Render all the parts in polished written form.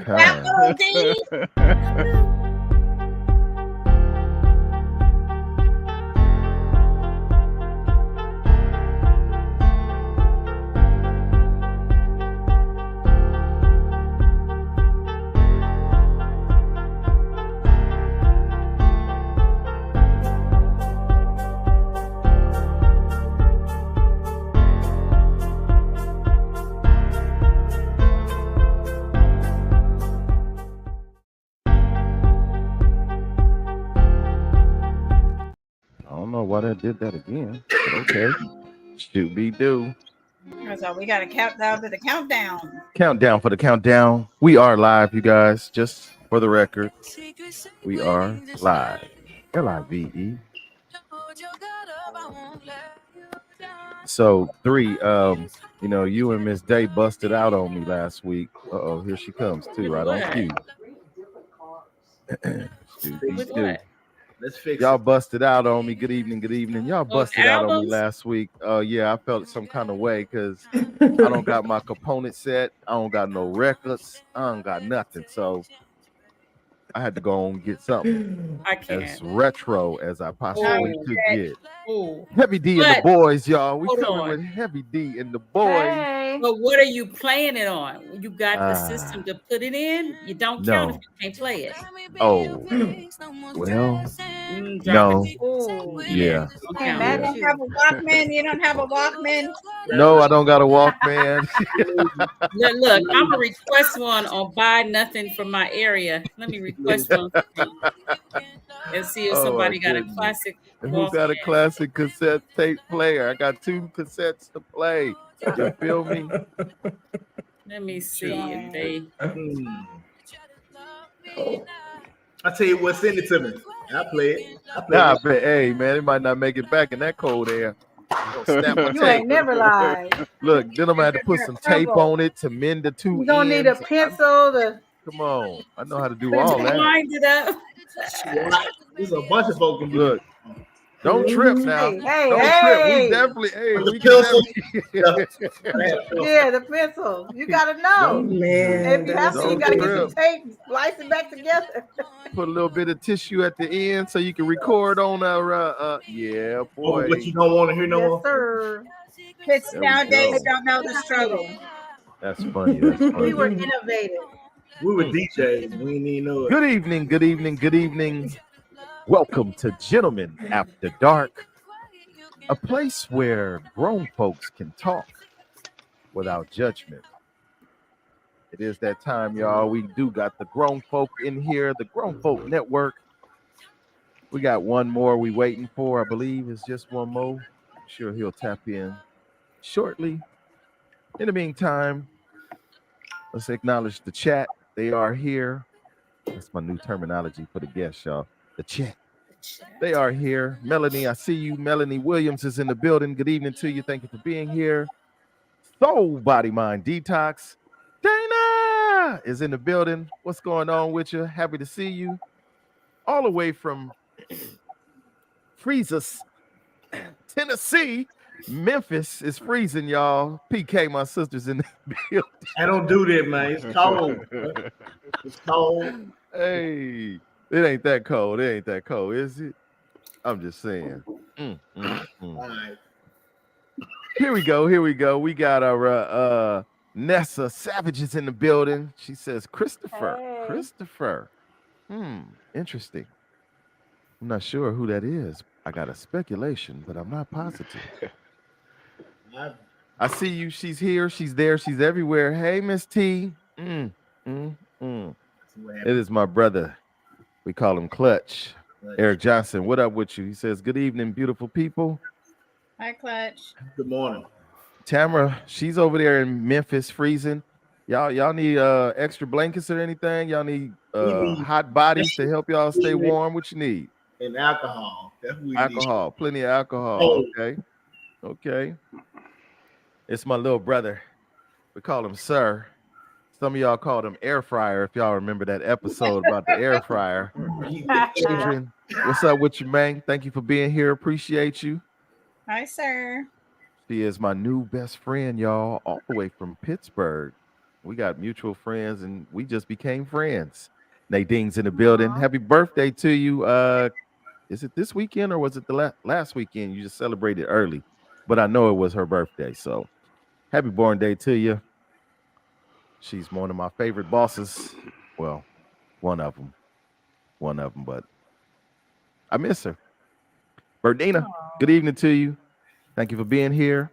time. Capital D. I don't know why that did that again. But okay. Should be do. So we got to count down to the countdown. Countdown for the countdown. We are live, you guys. Just for the record, we are live. Live. So three, you and Miss Day busted out on me last week. Oh, here she comes too, right on cue. With what? Let's fix Y'all it. busted out on me. Good evening, good evening. Y'all busted out on me albums? last week. Yeah, I felt some kind of way because I don't got my component set. I don't got no records. I don't got nothing. So I had to go and get something I as can't. retro as I possibly could get. Ooh. Heavy D and the boys, y'all. We Hold coming on. with Heavy D and the boys. But what are you playing it on? You got the system to put it in? You don't count if you can't play it. Oh, well, No. Yeah. You don't have a Walkman? You don't have a Walkman? No, I don't got a Walkman. Look, I'm gonna request one on Buy Nothing from my area. Let me request one and see if somebody got a classic. Who got a classic cassette tape player? I got 2 cassettes to play. You feel me? Let me see if they. I tell you what, send it to me. I'll play it. But hey, man, it might not make it back in that cold air. You ain't never lied. Look, then I'm gonna have to put some tape on it to mend the 2 ends. You don't need a pencil to. Come on, I know how to do all that. Wind it up. There's a bunch of folks can do. Look, don't trip now. Hey, don't trip. We definitely. Yeah, the pencil. You gotta know. Man, if you have to, you gotta get some tape, slice it back together. Put a little bit of tissue at the end so you can record on our. Yeah, boy. What you don't want to hear no more. Yes, sir. Kids nowadays don't know the struggle. That's funny. We were innovative. We were DJs. We didn't even know it. Good evening. Good evening. Good evening. Welcome to Gentlemen After Dark, a place where grown folks can talk without judgment. It is that time, y'all. We do got the grown folk in here, the Grown Folk Network. We got one more we waiting for. I believe it's just one more. I'm sure he'll tap in shortly. In the meantime, let's acknowledge the chat. They are here. That's my new terminology for the guests, y'all. The chat. They are here. Melanie, I see you. Melanie Williams is in the building. Good evening to you. Thank you for being here. Soul Body Mind Detox. Dana is in the building. What's going on with you? Happy to see you. All the way from Freezes, Tennessee. Memphis is freezing, y'all. PK, my sister's in the building. I don't do that, man. It's cold. It's cold. Hey. It ain't that cold. It ain't that cold, is it? I'm just saying. All right. Here we go. We got our Nessa Savage is in the building. She says, Christopher. Hey. Christopher. Interesting. I'm not sure who that is. I got a speculation, but I'm not positive. I see you. She's here. She's there. She's everywhere. Hey, Miss T. It is my brother. We call him Clutch. Eric Johnson, what up with you? He says, good evening, beautiful people. Hi, Clutch. Good morning. Tamara, she's over there in Memphis freezing. Y'all need extra blankets or anything? Y'all need hot bodies to help y'all stay warm? What you need? And alcohol. That's what we need. Plenty of alcohol. Okay. It's my little brother. We call him Sir. Some of y'all called him Air Fryer, if y'all remember that episode about the air fryer. Adrian, what's up with you, man? Thank you for being here. Appreciate you. Hi, sir. She is my new best friend, y'all, all the way from Pittsburgh. We got mutual friends, and we just became friends. Nadine's in the building. Happy birthday to you. Is it this weekend or was it the last weekend? You just celebrated early, but I know it was her birthday. So happy born day to you. She's one of my favorite bosses. Well, one of them. One of them, but I miss her. Bernina, good evening to you. Thank you for being here.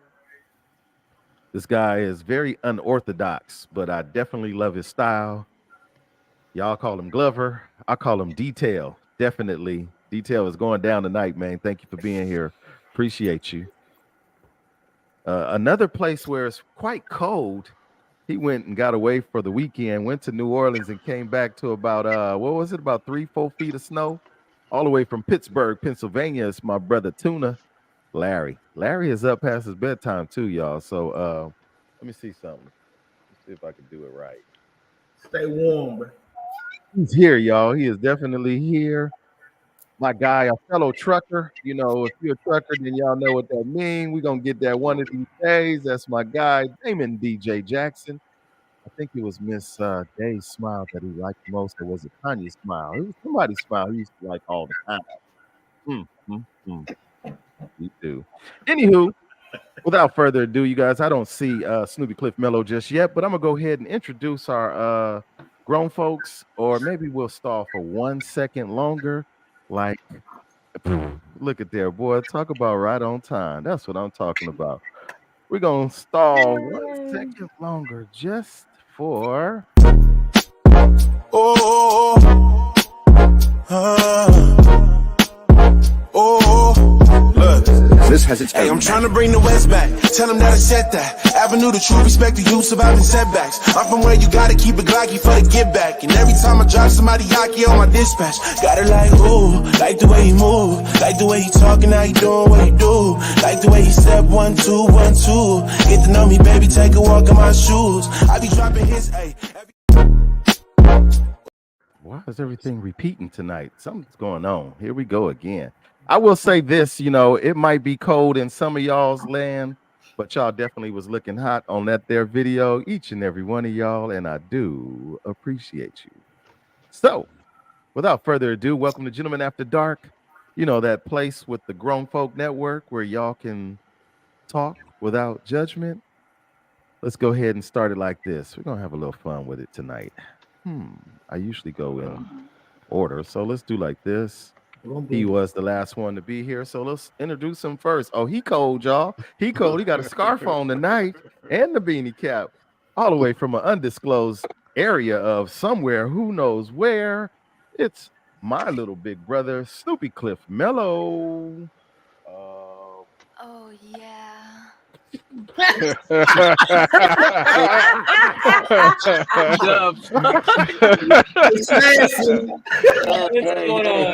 This guy is very unorthodox, but I definitely love his style. Y'all call him Glover. I call him Detail. Definitely. Detail is going down tonight, man. Thank you for being here. Appreciate you. Another place where it's quite cold. He went and got away for the weekend, went to New Orleans and came back to about what was it, about 3-4 feet of snow, all the way from Pittsburgh, Pennsylvania. It's my brother Tuna, Larry. Larry is up past his bedtime too, y'all. So let me see something. Let's see if I can do it right. Stay warm, bro. He's here, y'all. He is definitely here. My guy, a fellow trucker. You know, if you're a trucker, then y'all know what that means. We're gonna get that one of these days. That's my guy, Damon DJ Jackson. I think it was Miss Day's smile that he liked most, or was it Tanya's smile? It was somebody's smile he used to like all the time. Me too. Anywho, without further ado, you guys, I don't see Snoopy Cliff Mellow just yet, but I'm gonna go ahead and introduce our grown folks, or maybe we'll stall for 1 second longer. Like, look at there, boy. Talk about right on time. That's what I'm talking about. We're gonna stall 1 second longer just for look. This has its hey, I'm trying to bring the West back. Tell them that I said that. Avenue to true respect the youth surviving setbacks. I'm from where you gotta keep it glocky for the get back. And every time I drop somebody hockey on my dispatch, got it like, ooh, like the way he move, like the way he talking, how he doing what he do, like the way he step 1, 2, 1, 2. Get to know me, baby, take a walk in my shoes. I be dropping his, hey. Why is everything repeating tonight? Something's going on. Here we go again. I will say this, you know, it might be cold in some of y'all's land, but y'all definitely was looking hot on that there video, each and every one of y'all, and I do appreciate you. So, without further ado, welcome to Gentlemen After Dark. You know, that place with the Grown Folk Network where y'all can talk without judgment. Let's go ahead and start it like this. We're going to have a little fun with it tonight. I usually go in order, so let's do like this. He was the last one to be here, so let's introduce him first. Oh, he cold, y'all. He cold. He got a scarf on tonight and the beanie cap, all the way from an undisclosed area of somewhere, who knows where. It's my little big brother, Snoopy Cliff Mellow. Oh, yeah. What's going on?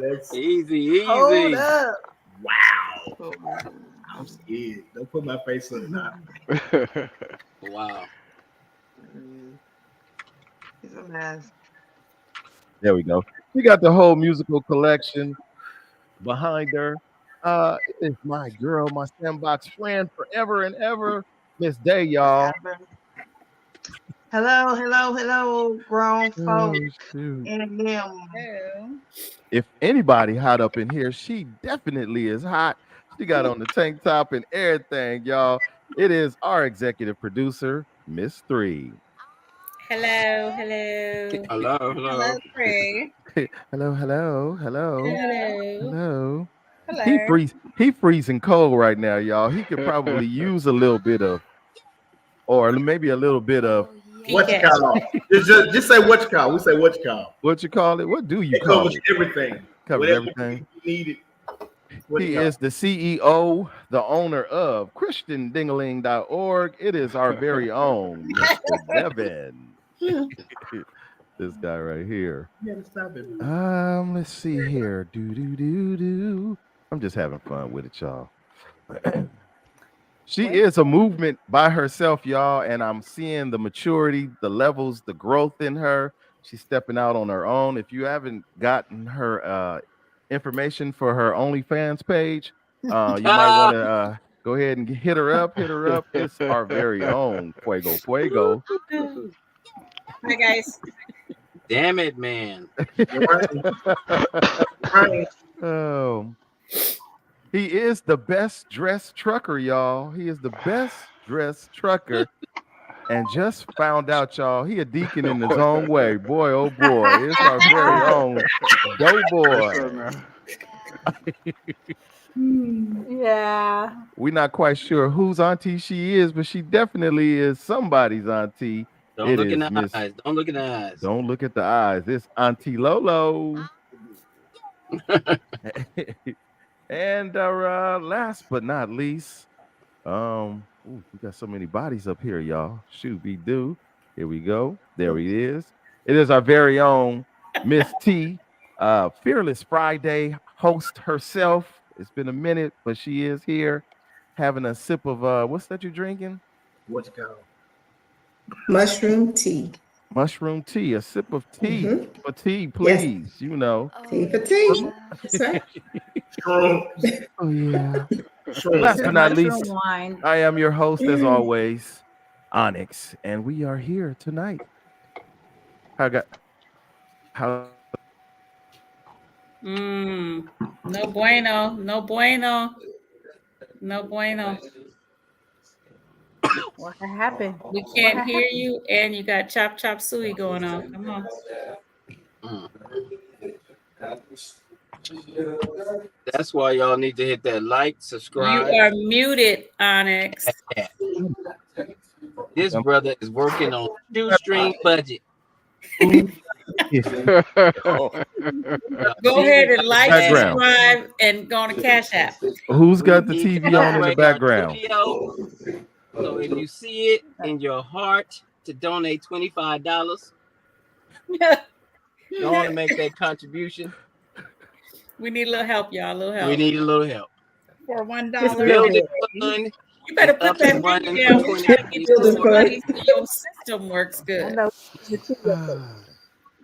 That's Easy. Hold up. wow. I'm scared. Don't put my face on that. Wow. He's a mess. There we go. We got the whole musical collection behind her. It is my girl, my sandbox friend forever and ever, Miss Day, y'all. Hello, grown folks. Shoot. And them. If anybody hot up in here, she definitely is hot. She got on the tank top and everything, y'all. It is our executive producer, Miss 3. Hello. Hello. Hello. He freezing cold right now, y'all. He could probably use a little bit of, or maybe a little bit of. What you call? Just say what you call. We say what you call. What you call it? What do you It call covers it? everything. Covers everything. You need it. He is the CEO, the owner of ChristianDingaling.org. It is our very own Mr. Devin. This guy right here. Let's see here. I'm just having fun with it, y'all. She is a movement by herself, y'all, and I'm seeing the maturity, the levels, the growth in her. She's stepping out on her own. If you haven't gotten her information for her OnlyFans page, you might want to Go ahead and hit her up. Hit her up. It's our very own Fuego Fuego. Hi, guys. Damn it, man. Oh, he is the best dressed trucker, y'all. He is the best dressed trucker. And just found out, y'all, he a deacon in his own way. Boy, oh boy. It's our very own Doughboy. Yeah. We're not quite sure whose auntie she is, but she definitely is somebody's auntie. Don't look in the eyes. Don't look in the eyes. Don't look at the eyes. It's Auntie Lolo. And last but not least, we got so many bodies up here, y'all. Shoot, be do. Here we go. There he is. It is our very own Miss T, Fearless Friday host herself. It's been a minute, but she is here having a sip of what's that you're drinking? What's it called? Mushroom tea. Mushroom tea, a sip of tea. Mhm. For tea, please. Yes. You know. Tea for tea. That's right. Oh yeah. Last but not least, Wine. I am your host as always, Onyx, and we are here tonight. How No bueno. No bueno. No bueno. What happened? We can't hear you, and you got chop chop suey going on. Come on. That's why y'all need to hit that like, subscribe. You are muted, Onyx. This brother is working on shoestring budget. Go ahead and like, Background. subscribe, and go on to Cash App. Who's got the TV on in the background? So if you see it in your heart to donate $25, you want to make that contribution. We need a little help, y'all. A little help. We need a little help. For $1. Building fund. You better put that running down. for Your system works I good. know.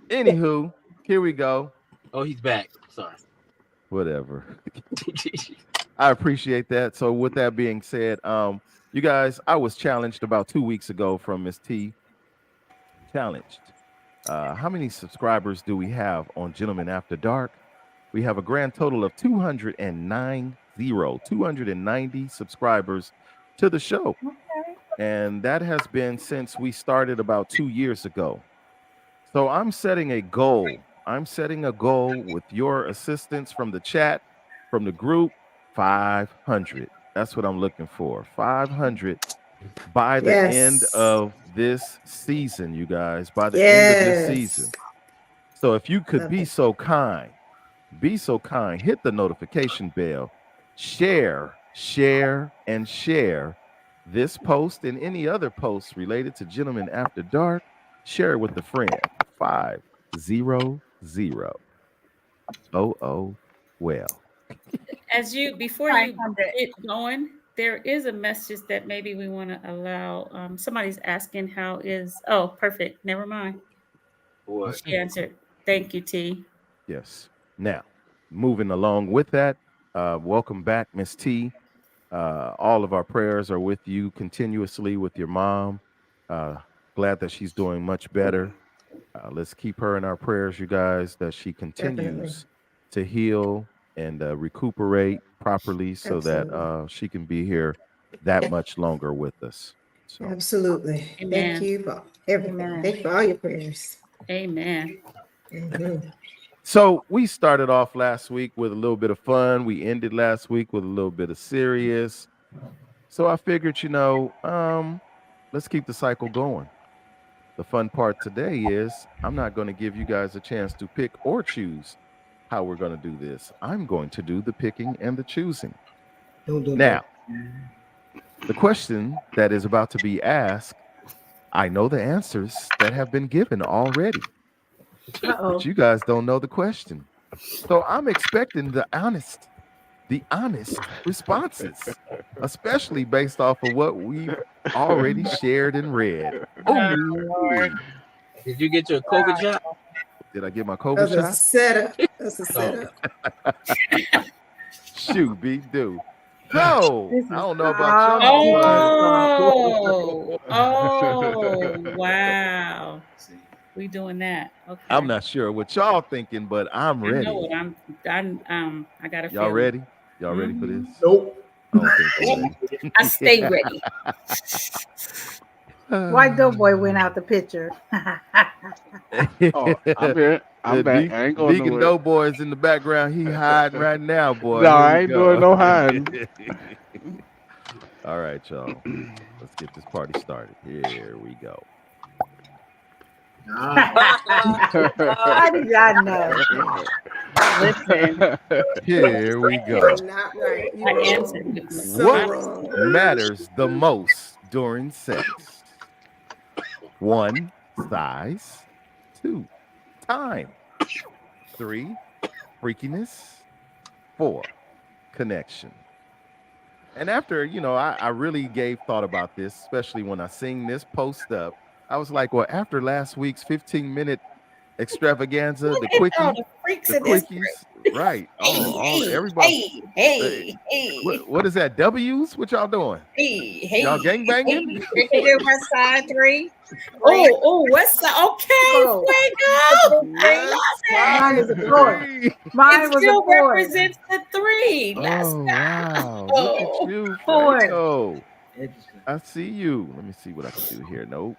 Anywho, here we go. Oh, he's back. Sorry. Whatever. I appreciate that. So with that being said, you guys, I was challenged about 2 weeks ago from Miss T. Challenged. How many subscribers do we have on Gentlemen After Dark? We have a grand total of 290 subscribers to the show. Okay. And that has been since we started about 2 years ago. So I'm setting a goal. I'm setting a goal with your assistance from the chat, from the group, 500. That's what I'm looking for. 500 by the end of this season, you guys. By the end of this season. So if you could be so kind, hit the notification bell, share this post and any other posts related to Gentlemen After Dark. Share it with a friend. 500. Well. Before you get going, there is a message that maybe we want to allow. Somebody's asking how is. Oh, perfect. Never mind. What? She answered. Thank you, T. Yes. Now, moving along with that, welcome back, Miss T. All of our prayers are with you continuously with your mom. Glad that she's doing much better. Let's keep her in our prayers, you guys, that she continues to heal and recuperate properly so that she can be here that much longer with us. So. Absolutely. Amen. Thank you for everything. Amen. Thank you for all your prayers. Amen. Mm-hmm. So we started off last week with a little bit of fun. We ended last week with a little bit of serious. So I figured, let's keep the cycle going. The fun part today is I'm not going to give you guys a chance to pick or choose how we're going to do this. I'm going to do the picking and the choosing. Now, the question that is about to be asked, I know the answers that have been given already. But you guys don't know the question. So I'm expecting the honest responses, especially based off of what we've already shared and read. Oh, Lord. Did you get your COVID shot? Did I get my COVID shot? That's a setup. Shoot, be do. So This I is don't know about y'all. Oh, wow. We doing that. Okay. I'm not sure what y'all thinking, but I'm I ready. know what I got a Y'all feeling. ready? Y'all ready for this? Nope. I don't think you're ready. I stay ready. White Doughboy went out the picture. Oh, I'm here. I'm back. I ain't going Vegan nowhere. Doughboy is in the background. He hiding right now, boy. No, Here I we ain't go. doing no hiding. All right, y'all. Let's get this party started. Here we go. How did y'all know? Listen, Here we You go. are not right. You I wrong. answered with my So What wrong. matters the most during sex? 1, size. 2, time. 3, freakiness. 4, connection. And after, I really gave thought about this, especially when I seen this post up. I was like, well, after last week's 15-minute extravaganza, Look the at all quickie, the freaks the in this quickies, right? Hey, Everybody. hey. What is that? W's? What y'all doing? Hey. Y'all gang banging? We can do West Side 3. Oh, what's that? Okay, Oh. Fuego. Mine was a 4. Three. Mine It was a still 4. represents the 3. Let's Oh wow! go. Look at you, 4. Fuego. Interesting. I see you. Let me see what I can do here. Nope.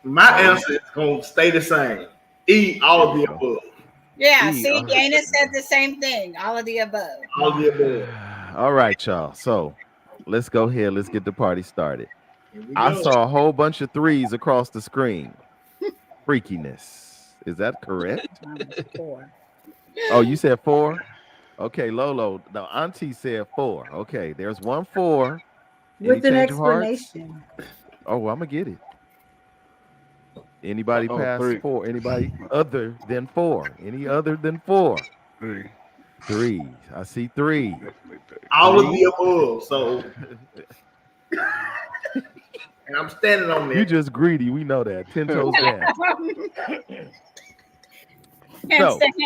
My answer is gonna stay the same. E, all of the above. Yeah, E, see, Dana said the same thing. All of the above. All of the above. All right, y'all. So let's go ahead. Let's get the party started. Here we I go. saw a whole bunch of 3s across the screen. Freakiness. Is that correct? Mine was a 4. Oh, you said 4? Okay, Lolo. No, Auntie said 4. Okay, there's 1 4. Any With an change of hearts? explanation. Oh, well, I'm gonna get it. Anybody Oh, past 3. 4? Anybody other than 4? Any other than 4? 3. 3. I see 3. All of the above. So, and I'm standing on You that. just greedy. We know that. 10 toes down.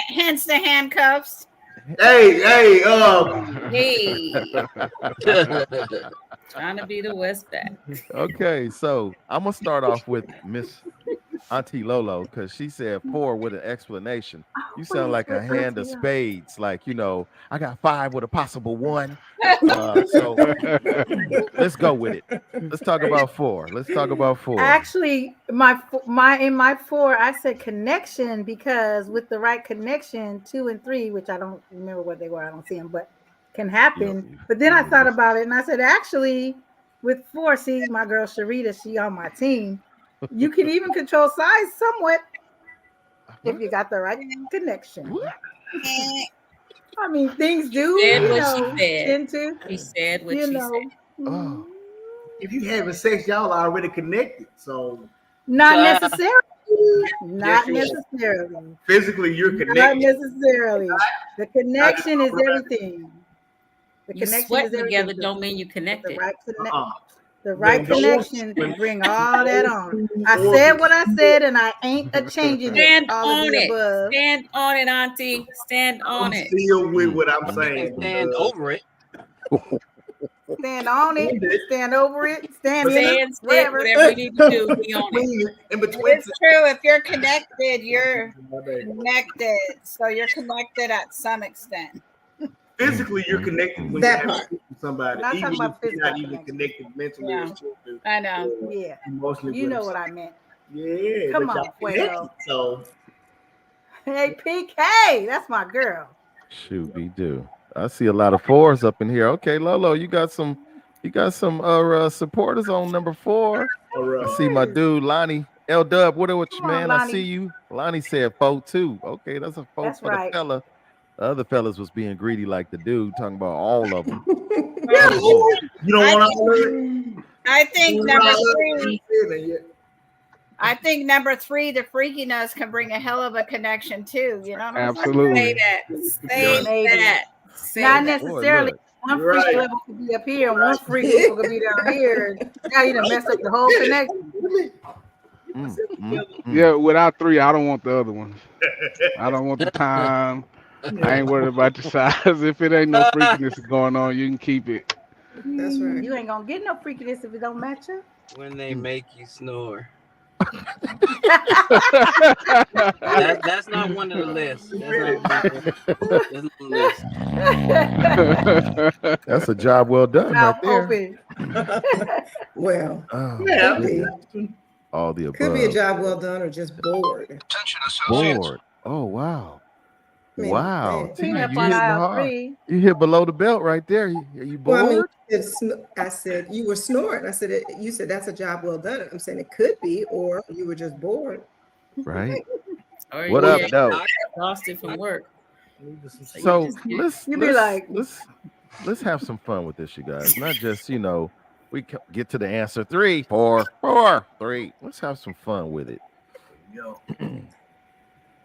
Hence the handcuffs. Hey, Hey. So, Trying to be the West back. okay, so I'm gonna start off with Miss Auntie Lolo because she said 4 with an explanation. You sound like a hand of spades, like I got 5 with a possible 1. So let's go with it. Let's talk about 4. Let's talk about 4. Actually, in my 4, I said connection because with the right connection, 2 and 3, which I don't remember what they were, I don't see them, but can happen. But then I thought about it and I said, actually, with 4, see, my girl Sharita, she on my team. You can even control size somewhat if you got the right connection. I mean, things do, She said what she said. into, She said what she said. Oh. if you having sex, y'all are already connected. So, not necessarily. Not Yes, you are. necessarily. physically, you're Not connected. necessarily. The connection is everything. The You connection sweat is everything. together don't mean you The connected. right Uh-uh. The right When those- connection can when- bring all that on. I said what I said, and I ain't a changing it. Stand All of on the it. above. Stand on it, Auntie. Stand on I'm it. still with what I'm And saying. stand over it. Stand on it. Stand over it. Stand in Stand, it. sit, Whatever. whatever you need to do, be on it. In between, It's true. If you're connected, you're connected. So you're connected at some extent. physically, you're connected when That you're part. having sex with somebody, Not even talking about if you're not physical even connection. connected mentally Yeah. or spiritually, I know. or Yeah. emotionally. You with know them. what I meant. Yeah, Come but on, y'all connected. Fuego. So Hey, PK. That's my girl. Shoot, be do. I see a lot of 4s up in here. Okay, Lolo, you got some supporters on number 4. I see my dude Lonnie L Dub. What you, Come on, man? I Lonnie. see you. Lonnie said 4 too. Okay, that's a 4 That's for right. the fella. The other fellas was being greedy like the dude talking about all of them. you don't want to. I think number 3. Yeah. I think number 3, the freakiness can bring a hell of a connection too. You know what I'm saying? Absolutely. Say that. Say Maybe. that. Say Not that. necessarily. Boy, One You're freak right. level could be up here, and one freak level could be down here. Now you done messed up the whole connection. Yeah, without 3, I don't want the other ones. I don't want the time. I ain't worried about the size. If it ain't no freakiness going on, you can keep it. That's right. You ain't gonna get no freakiness if it don't match up. When they make you snore. That's That's not one of the lists. That's not on the list. That's a job well done Mouth right there. open. Well, Oh, Yeah. could be. all the above. Could be a job well done or just bored. Bored. Oh wow. I mean, Wow. man. T, Clean you up hitting on aisle hard. 3. You hit below the belt right there. Are you bored? Well, I mean, I said you were snoring. I said you said that's a job well done. I'm saying it could be, or you were just bored. Right. Or What you up, get though? exhausted from work. So let's You be like, let's have some fun with this, you guys. Not just we get to the answer 3, 4, 4, 3. Let's have some fun with it. Yo.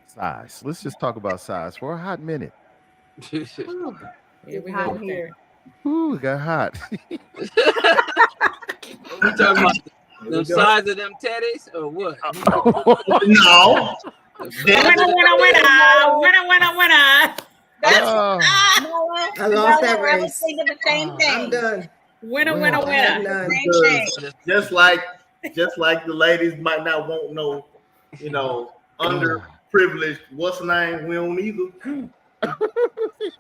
Size. Let's just talk about size for a hot minute. Here we go here. Ooh, it got hot. We talking about the size of them teddies or what? No. Winner. I lost that I was race. thinking the same I'm thing. done. Winner. I have none. Same thing. Just like the ladies might not want no, underprivileged. What's the name? We don't either.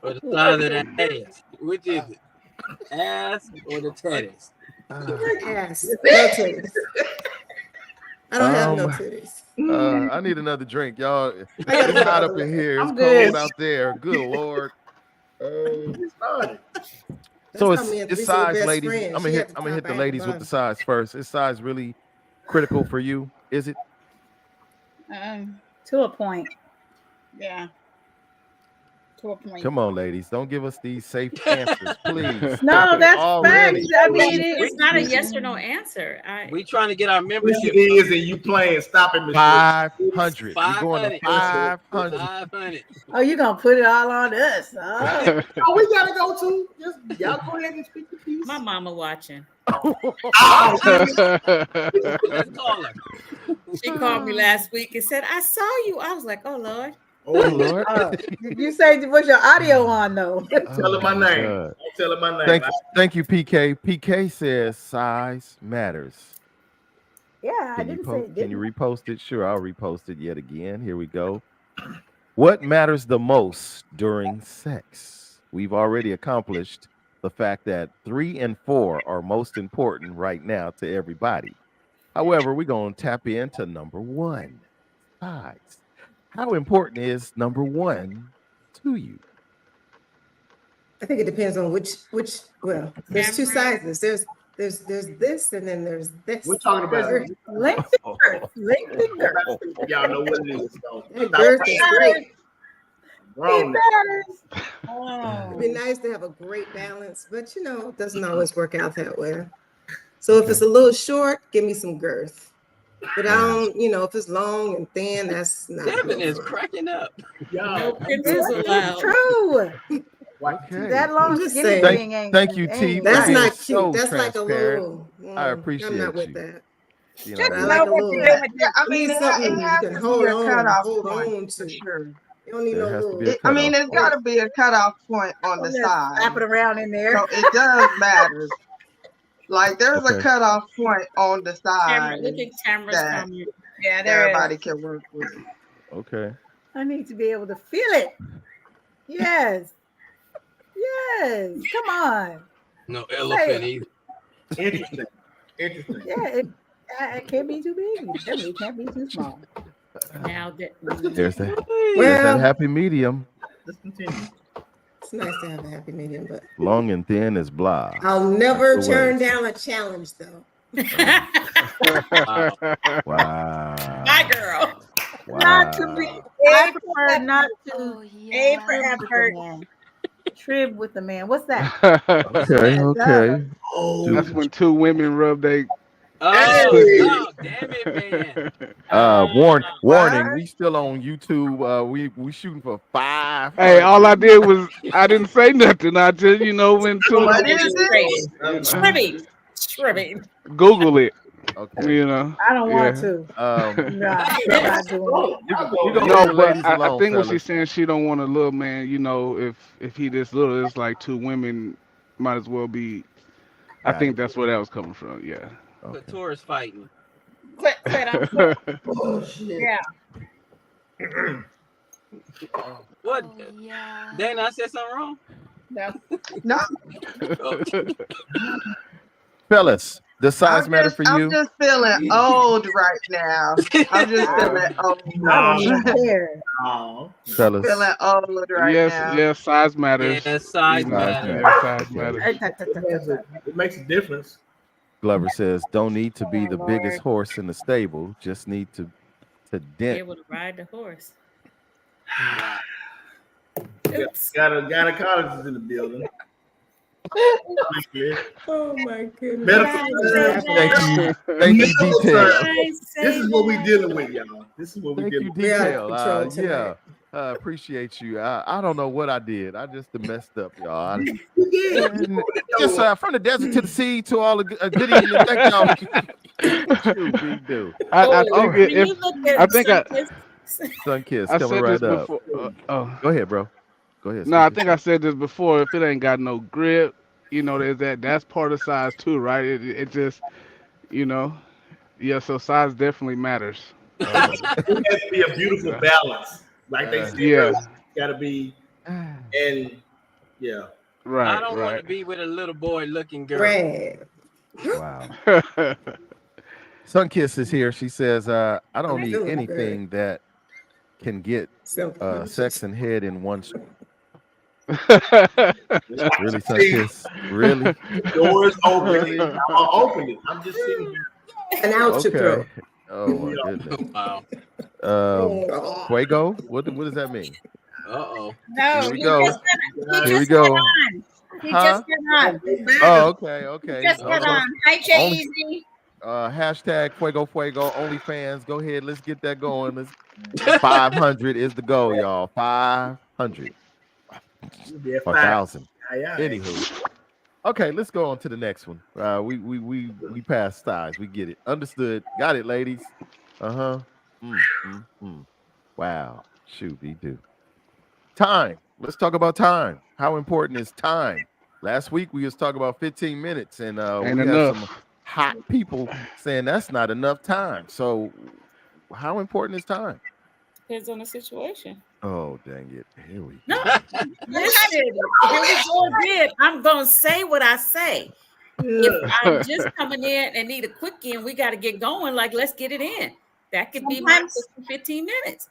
Or the size of that ass? Which is it? Ass or the teddies? Ass. No titties. I don't have no titties. I need another drink, y'all. I gotta It's get hot out up of in the here. It's I'm good. cold out there. Good Lord. That's So how me and it's Lisa were size, best ladies. friends. I'm She gonna had to hit top the back ladies with bun. the size first. Is size really critical for you? Is it? to a point. Yeah. To a point. Come on, ladies. Don't give us these safe answers, please. No, that's Already. facts. I mean, It's not a yes or no answer. We trying to get our Yes, membership. it is, and you playing stopping me. 500. We're going to 500. 500. 500. oh, you gonna put it all on us? Oh. Oh, we gotta go to. Just y'all go ahead and speak the piece. My mama watching. Let's call her. She called me last week and said, I saw you. I was like, oh, Lord. Oh, Lord. Did you say what's your audio on though? Tell her my name. God. Don't tell her my name. Thank you, PK. PK says size matters. Yeah, I Can you didn't say it can didn't. you repost it? Sure, I'll repost it yet again. Here we go. What matters the most during sex? We've already accomplished the fact that 3 and 4 are most important right now to everybody. However, we're going to tap into number 1, size. How important is number 1 to you? I think it depends on which. Well, there's two sizes. There's this, and then there's this. We're talking about it. Length and girth. Length and girth. Y'all know what it is. So. That girth is great. Wrong. It'd be nice to have a great balance, but it doesn't always work out that way. So if it's a little short, give me some girth. But I don't, if it's long and thin, that's not. Devin is cracking up. Y'all. It's true. Okay. That long just skinny saying. thing ain't. Thank you, T. ain't That's being right. not cute. so That's like a transparent. little. I appreciate I'm not with you. that. You But know, I like a little. I You need mean, something it you has can to hold be a on cutoff hold point on for to. sure. You don't need there no has to little. be a I mean, cutoff. it's got to be a cutoff point on the Let's side. slap it around in there. So it does matter. Like there's a Okay. cutoff point on the Tamara, side look at Tamara's that comment. Yeah, there everybody is. can work with. Okay. I need to be able to feel it. Yes. Yes. Come on. No elephant either. Interesting. Yeah, it can't be too big. It definitely can't be too small. Now that There's that Well, happy medium. Let's continue. it's nice to have a happy medium, but Long and thin is blah. I'll never That's the turn way. down a challenge, though. Wow. my girl. Not to be. I prefer not to Oh, A yeah. for trib with the effort. man. Trib with the man. What's that? Okay. Okay. That's when two women rub they. Oh, damn it, man. Warning. We still on YouTube. We shooting for 5. Hey, all I did was I didn't say nothing. I just when two. What is it? Tribbing. Google it. Okay. You know, I don't want to. Um, Nah, I'm not doing it. we gonna no, leave the but ladies I alone, think what fellas. she's saying, she don't want a little man. You know, if he this little, it's like two women might as well be. I Got think it. that's where that was coming from. Yeah. Okay. Clitoris fighting. Quit, I'm quit. Oh shit. Yeah. What? Oh, yeah. Dana, I said something wrong? No. No, Fellas, does size matter for I'm you? just feeling old right now. I'm just feeling old. I don't even care. No. Fellas, Feeling old right Yes, now. yes, size matters. Yeah, size You know, matters. yeah, size Okay. matters. It makes a difference. Glover says, don't need to be Oh, the biggest Lord. horse in the stable. Just need to Be dent. able to ride the horse. Got Oops. got a gynecologist in the building. Oh my goodness. Medical Thank you. Thank you, detail. This is what we dealing with, y'all. This is what we Thank you, dealing with. detail. We're out of control Yeah. tonight. Appreciate you. I don't know what I did. I just messed up, y'all. You did. And just from the desert to the sea to all the good evening. Thank y'all. Shoot, big dude. I Oh, think when if you look at I think I Sun Kiss I coming said right this up. before. Oh. Go ahead, bro. Go ahead. No, I speak think I said this before. If it ain't got no grip, you know, there's that's part of size too, right? It just, you know, yeah. So size definitely matters. It has to be a beautiful balance. Like they said earlier, Yeah. it's gotta be, and yeah. Right. I don't want to Right. be with a little boy looking girl. Brad. Wow. Sun Kiss is here. She says, I don't I'm need feeling anything that can get sex and head in one. Really, Sun Kiss? Really? Doors open. Really? I'm gonna open it. I'm just sitting here. And out your Okay. throat. Oh my goodness. Wow. Fuego? What does that mean? Uh-oh. No, Here we he go. just got, he Here we just go. got on. He Huh? just got on. Oh, okay. He just got on. Hi, Cheesy. Hashtag Fuego OnlyFans. Go ahead. Let's get that going. 500 is the goal, y'all. 500. Yeah, 1,000. Yeah. Anywho. Okay, let's go on to the next one. We passed size. We get it. Understood. Got it, ladies. Uh-huh. Wow. Shoot, we do. Time. Let's talk about time. How important is time? Last week we was talking about 15 minutes, and Ain't we enough. had some hot people saying that's not enough time. So how important is time? Depends on the situation. Oh, dang it. Here we go. No, listen. Here we go again. I'm gonna say what I say. If I'm just coming in and need a quickie and we got to get going, like let's get it in. That could be my 15 minutes.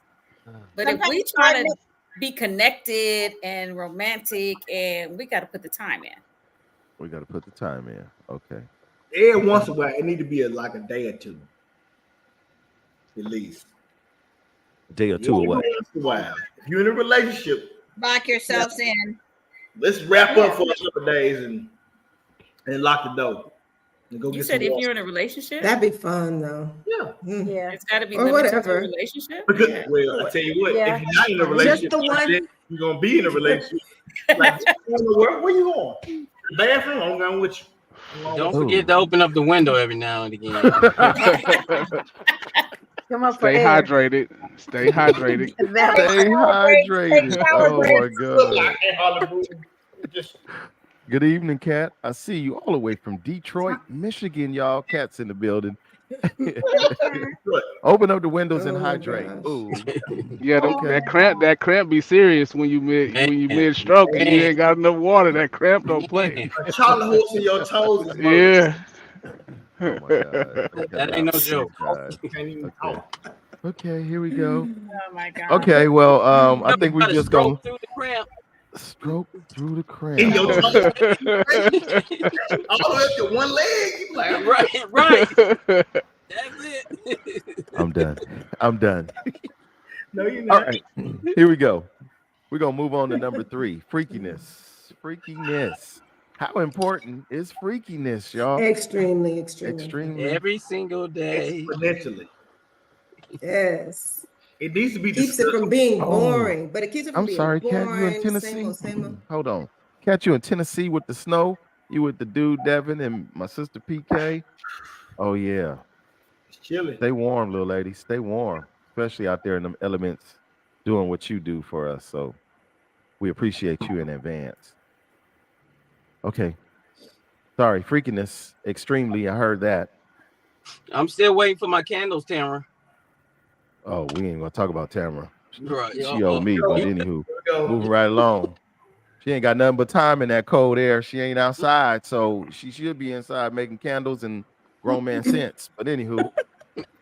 But if we try to be connected and romantic, and we got to put the time in. We got to put the time in. Okay. Every once in a while, it need to be like a day or two, at least. A day or two or what? Once in a while. If you're in a relationship, Lock yourselves in. let's wrap up for a couple of days and lock the door. And go You get said some if water. you're in a relationship, That'd be fun though. Yeah. Yeah. it's got to be Or limited to whatever. a relationship. Because, Yeah. well, I tell you what, Yeah. if you're not in a relationship, Just the one. you're gonna be in a relationship. Like, where you going? The bathroom? I'm going with you. Don't forget to open up the window every now and again. Come up for Stay air. hydrated. Stay hydrated. Stay hydrated. Oh my God. Good evening, Kat. I see you all the way from Detroit, Michigan, y'all. Cat's in the building. Open up the windows and hydrate. Ooh. Yeah, that cramp be serious when you mid stroke and you ain't got enough water. That cramp don't play. A chocolate horse in your toes is Yeah. Oh my God. That ain't no joke. Okay, here we go. Oh my God. Okay, well, I think we just go gonna through the cramp. stroke through the cramp. In your toes. All the way up to one leg. You like, Right. That's it. I'm done. No, you're not. All right, here we go. We're gonna move on to number 3. Freakiness. How important is freakiness, y'all? Extremely. Every single day. Exponentially. Yes. It needs to be Keeps it from being boring, but it keeps it from I'm being sorry, boring. Kat, you in Tennessee? Same old. Hold on. Kat, you in Tennessee with the snow? You with the dude Devin and my sister PK? Oh yeah. chilly. Stay warm, little lady. Stay warm, especially out there in them elements, doing what you do for us. So we appreciate you in advance. Okay. Sorry, freakiness extremely. I heard that. I'm still waiting for my candles, Tamara. Oh, we ain't gonna talk about Tamara. Right. She owe me, but anywho, moving right along. She ain't got nothing but time in that cold air. She ain't outside, so she should be inside making candles and grown man sense. But anywho,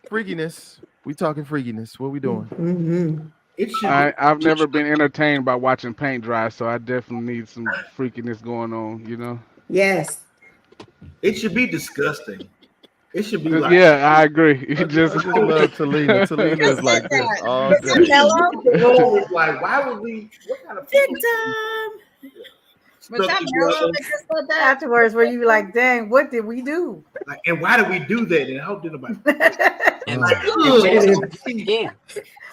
freakiness. We talking freakiness. What we doing? Mm-hmm. I've never been entertained by watching paint dry, so I definitely need some freakiness going on, you know? Yes. It should be disgusting. It should be like, yeah, I agree. You I just love Talina. Talina is like this all day. like, why would we? What kind of people? Was that Mellow that just said that? Afterwards, were you like, dang, what did we do? Like, and why did we do that? And I hope nobody.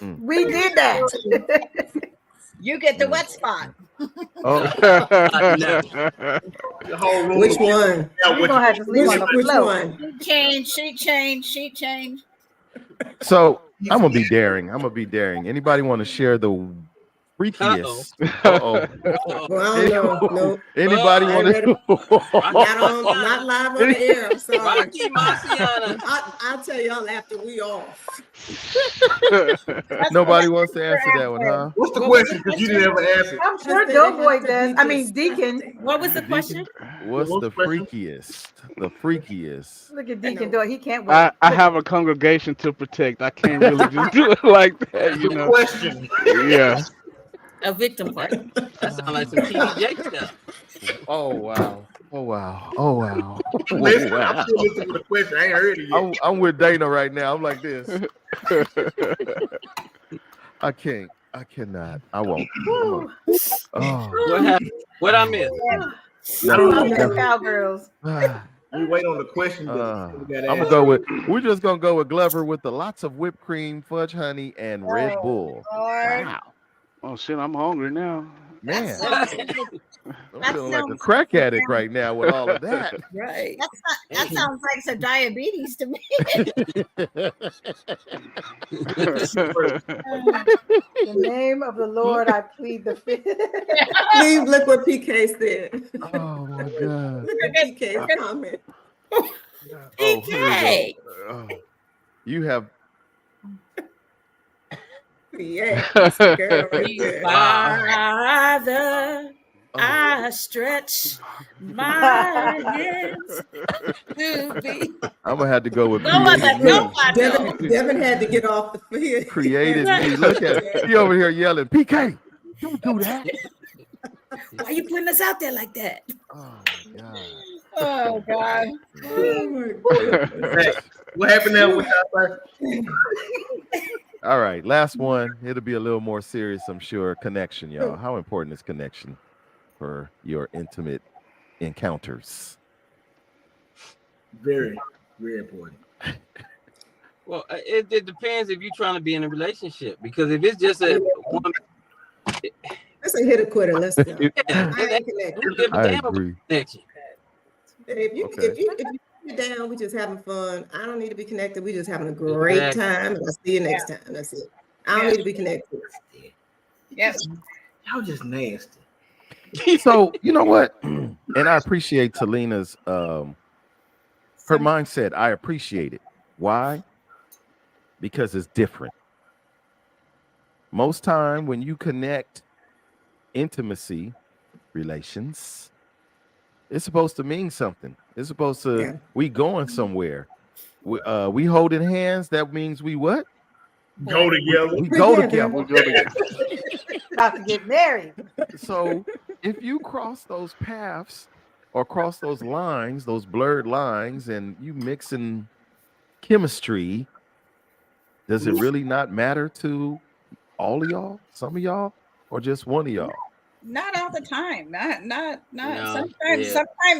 We did that. You get the wet spot. Oh. Which one? You're gonna have to sleep on the Which floor. one? She changed. So I'm gonna be daring. Anybody want to share the freakiest? Well, I don't know. No. Anybody want to? Not live on the air. I'm sorry. Rocky Marciana. I'll tell y'all after we off. Nobody wants to answer that one, huh? What's the question? Because you didn't ever answer. I'm sure Doughboy does. I mean, Deacon. What was the question? What's the freakiest? The freakiest. Look at Deacon Doyle. He can't wait. I have a congregation to protect. I can't really just do it like that, you know? Question. Yeah. A victim part. That sounds like some TDJ stuff. Oh wow. Oh wow. Oh wow. Listen, Oh, I'm wow. still listening to the question. I ain't heard it yet. I'm with Dana right now. I'm like this. I can't. I cannot. I won't. Oh. What happened? What I missed? Cowgirls. We wait on the question. I'm gonna go with. We're just gonna go with Glover with the lots of whipped cream, fudge honey, and Red Bull. Wow. Oh shit, I'm hungry now. Man, I'm feeling like a crack addict right now with all of that. Right. That sounds like some diabetes to me. The name of the Lord, I plead the fifth. Please look what PK said. Oh my God. Look at PK's comment. Oh, here we go. Oh. You have. Yeah, that's a girl right there. Father, I stretch my hands to be. I'm gonna have to go with. Devin had to get off the field. Created me. Look at it. He over here yelling, PK, don't do that. Why you putting us out there like that? Oh my God. Oh God. What happened now with that? All right, last one. It'll be a little more serious, I'm sure. Connection, y'all. How important is connection for your intimate encounters? Very, very important. Well, it depends if you're trying to be in a relationship, because if it's just a woman, Let's say hit a quitter. Let's go. I agree. If you down, we just having fun. I don't need to be connected. We just having a great time. And I'll see you next time. That's it. I don't need to be connected. Yes. Y'all just nasty. So you know what? And I appreciate Talina's her mindset. I appreciate it. Why? Because it's different. Most time when you connect intimacy, relations, it's supposed to mean something. It's supposed to we going somewhere. We holding hands. That means we what? Go together. We go together. We go together. About to get married. So if you cross those paths or cross those lines, those blurred lines, and you mixing chemistry, does it really not matter to all of y'all, some of y'all, or just one of y'all? Not all the time. Not. No,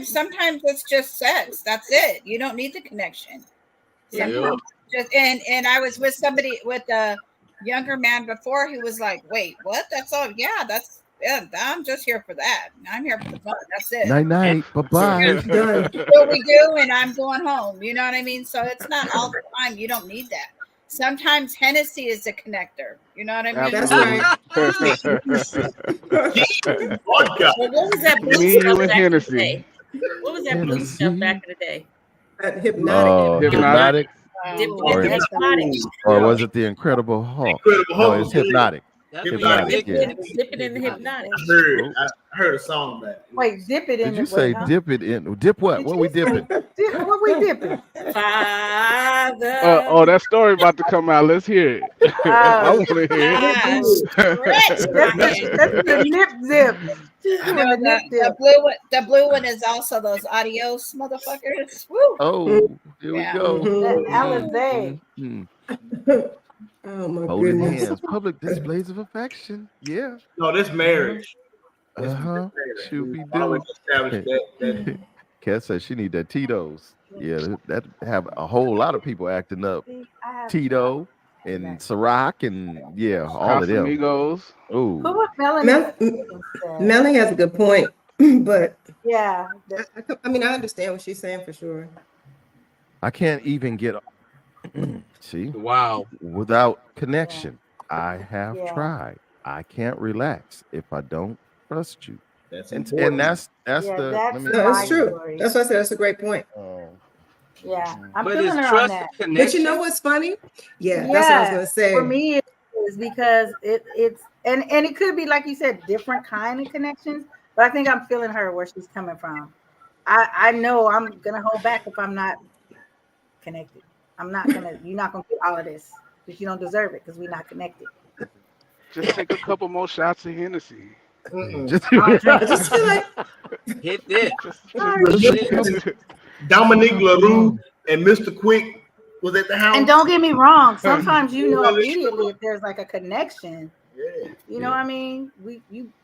Sometimes it's just sex. That's it. You don't need the connection. Sometimes just and I was with a younger man before who was like, "Wait, what? That's all? Yeah, that's Yeah, I'm just here for that. I'm here for the fun. That's it. Night night. Bye bye. Done. What we do, and I'm going home. You know what I mean? So it's not all the time. You don't need that. Sometimes Hennessy is a connector. You know what I mean? That's Absolutely. right. Vodka. Well, what was that blue Me, stuff you, and back in the Hennessy. day? What was that blue stuff back in the day? That hypnotic. Hypnotic. Dipped Or, in the hypnotic. or was it the Incredible Hulk? Incredible No, Hulk. it's hypnotic. That's Hypnotic, yeah. Dip it in the hypnotic. I heard a song about it. Wait, dip it in. Did you say dip it in? Dip what? What we dipping? What we dipping? Father. Oh, that story about to come out. Let's hear it. I want to hear it. That's the nip zip. I know the blue one is also those adios motherfuckers. Woo. Oh, here we go. Alizé. Oh my Holding goodness. hands, public displays of affection. Yeah. No, this marriage. Should be I always doing. established that. Kat said she need that Tito's. Yeah, that have a whole lot of people acting up. Tito and Ciroc and yeah, all of them. Casamigos. Oh, Who was Melanie? Melanie has a good point, but Yeah. I mean, I understand what she's saying for sure. I can't even get. See, Wow. without connection, I have Yeah. tried. I can't relax if I don't trust you. That's And important. that's Yeah, the. that's let me- No, my it's true. story. That's why I said that's a great point. Yeah, I'm But feeling it's her on trust that. and But you know connection. what's funny? Yeah, that's what I was gonna say. For me, it is because it's and it could be like you said, different kind of connections. But I think I'm feeling her where she's coming from. I know I'm gonna hold back if I'm not connected. I'm not gonna. You're not gonna get all of this because you don't deserve it because we're not connected. Just take a couple more shots of Hennessy. I just feel like Hit this. Dominique LaRue and Mr. Quick was at the house. And don't get me wrong. Sometimes you know immediately if there's like a connection. Yeah. You know what I mean?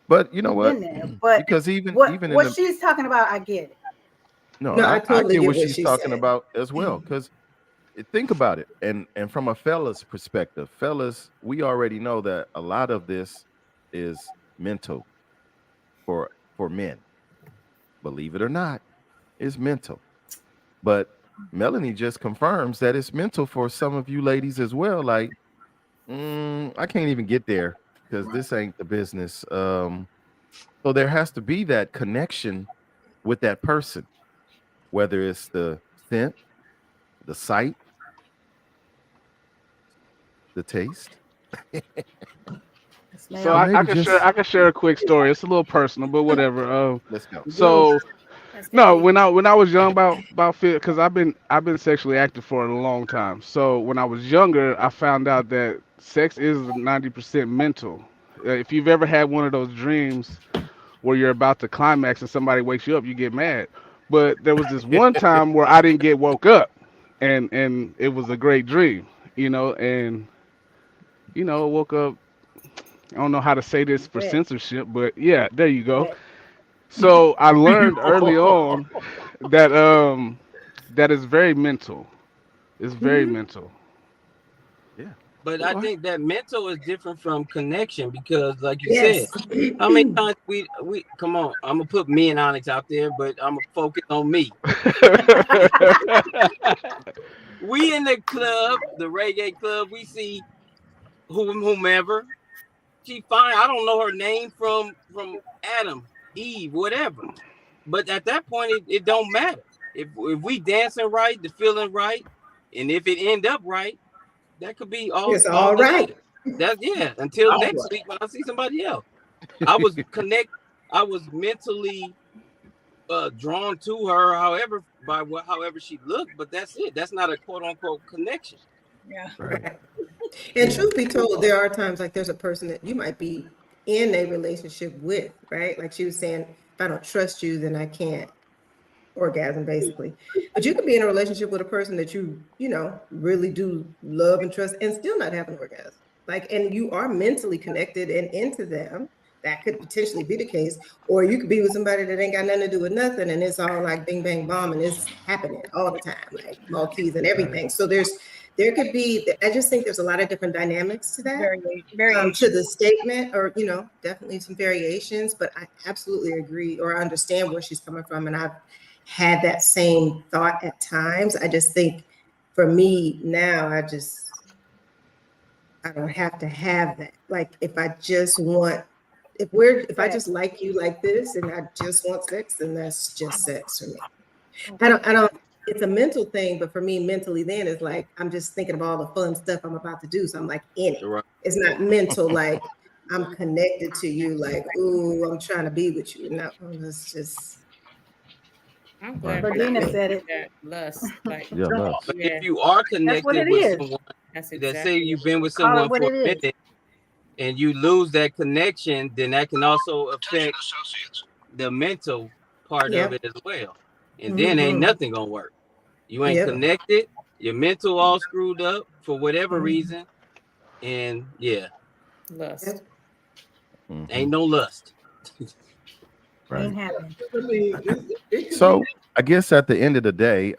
But you know what? Been there. But Because even what in what the, she's talking about, I get it. no, No, I I totally get get what what she's she's talking saying. about as well. Because think about it, and from a fella's perspective, fellas, we already know that a lot of this is mental for men. Believe it or not, it's mental. But Melanie just confirms that it's mental for some of you ladies as well. Like, I can't even get there because this ain't the business. So there has to be that connection with that person, whether it's the scent, the sight, the taste. So I can share a quick story. It's a little personal, but whatever. Let's go. So no, when I was young, about because I've been sexually active for a long time. So when I was younger, I found out that sex is 90% mental. If you've ever had one of those dreams where you're about to climax and somebody wakes you up, you get mad. But there was this one time where I didn't get woke up, and it was a great dream, and woke up. I don't know how to say this for censorship, but yeah, there you go. So I learned early on that that is very mental. It's very mental. Yeah. But I think that mental is different from connection because, like you Yes. said, how many times we come on? I'm gonna put me and Onyx out there, but I'm gonna focus on me. We in the club, the reggae club. We see whomever. She fine. I don't know her name from Adam, Eve, whatever. But at that point, it don't matter. If we dancing right, the feeling right, and if it end up right, that could be all. It's all right. That's until next week when I see somebody else. I was mentally drawn to her, however she looked, but that's it. That's not a quote unquote connection. Yeah. Right. And truth be told, there are times like there's a person that you might be in a relationship with, right? Like she was saying, if I don't trust you, then I can't orgasm, basically. But you could be in a relationship with a person that you really do love and trust and still not have an orgasm. Like, and you are mentally connected and into them. That could potentially be the case. Or you could be with somebody that ain't got nothing to do with nothing and it's all like bing, bang, bomb and it's happening all the time, like Maltese and everything. So there's there could be, I just think there's a lot of different dynamics to that. Variations. To the statement, or, definitely some variations, but I absolutely agree, or I understand where she's coming from. And I've had that same thought at times. I just think for me now, I don't have to have that. Like, if I just like you like this and I just want sex, then that's just sex for me. I don't, it's a mental thing, but for me, mentally, then it's like I'm just thinking of all the fun stuff I'm about to do. So I'm like in it. Right. It's not mental, like I'm connected to you, like, ooh, I'm trying to be with you. No, it's just. I'm glad Verdina said it. that lust. Like, lust. But if you are connected with someone, that say you've been with someone for a minute, and you lose that connection, then that can also affect the mental part of it as well. And then ain't nothing gonna work. You ain't connected, your mental all screwed up for whatever reason. And lust. Ain't no lust. Right. Ain't happening. So I guess at the end of the day,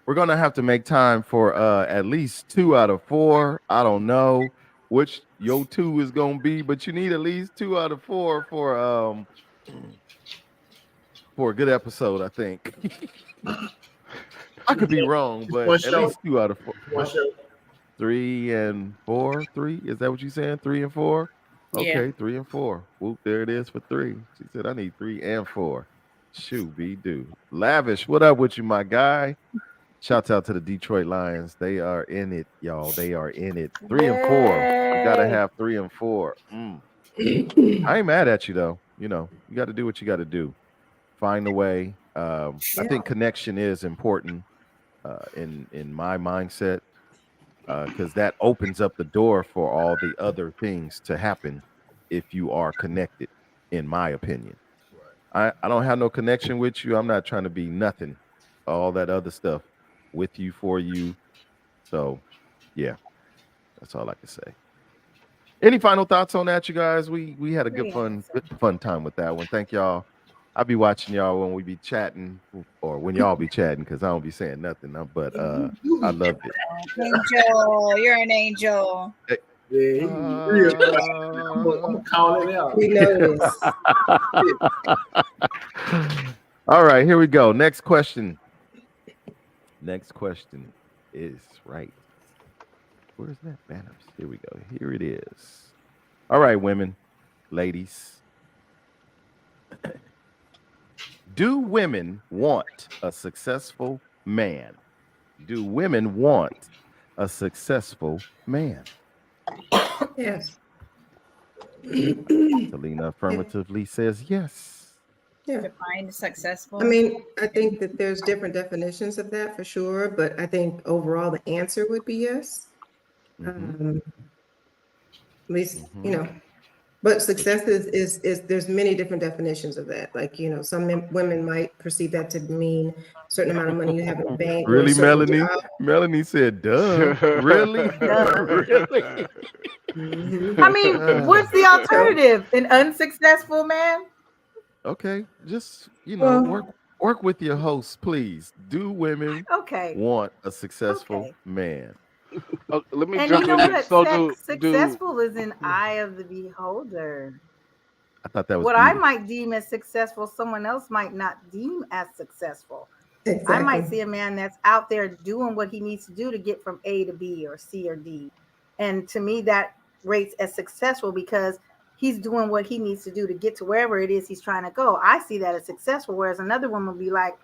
we're gonna have to make time for at least 2 out of 4. I don't know which your 2 is gonna be, but you need at least 2 out of 4 for a good episode, I think. I could be wrong, but at least 2 out of 4. 3 and 4. 3, is that what you're saying? 3 and 4? Okay, Yeah. 3 and 4. Whoop, there it is for 3. She said I need 3 and 4. Shoot, be do. Lavish, what up with you, my guy? Shouts out to the Detroit Lions. They are in it, y'all. They are in it. 3 and 4. You gotta have 3 and 4. I ain't mad at you though. You got to do what you got to do. Find a way. I think connection is important in my mindset because that opens up the door for all the other things to happen if you are connected. In my opinion, I don't have no connection with you. I'm not trying to be nothing. All that other stuff with you, for you. So, yeah, that's all I can say. Any final thoughts on that, you guys? We had a good fun time with that one. Thank y'all. I'll be watching y'all when we be chatting, or when y'all be chatting, because I don't be saying nothing. But I loved it. Angel, you're an angel. Yeah, I'm gonna call it out. We know this. All right, here we go. Next question. Next question is right. Where's that banner? Here we go. Here it is. All right, women, ladies. Do women want a successful man? Do women want a successful man? Yes. Selena affirmatively says yes. Yeah. Define successful. I mean, I think that there's different definitions of that for sure, but I think overall the answer would be yes. At least, but success is there's many different definitions of that. Like, some women might perceive that to mean a certain amount of money you have in the bank. Really, Melanie? Melanie said, duh. Really? Really? I mean, what's the alternative? An unsuccessful man? Okay, just work with your hosts, please. Do women want a successful man? Let me and jump you know in. what? So successful is an eye of the beholder. I thought that was what beauty. I might deem as successful, someone else might not deem as successful. Exactly. I might see a man that's out there doing what he needs to do to get from A to B or C or D. And to me, that rates as successful because he's doing what he needs to do to get to wherever it is he's trying to go. I see that as successful, whereas another woman will be like,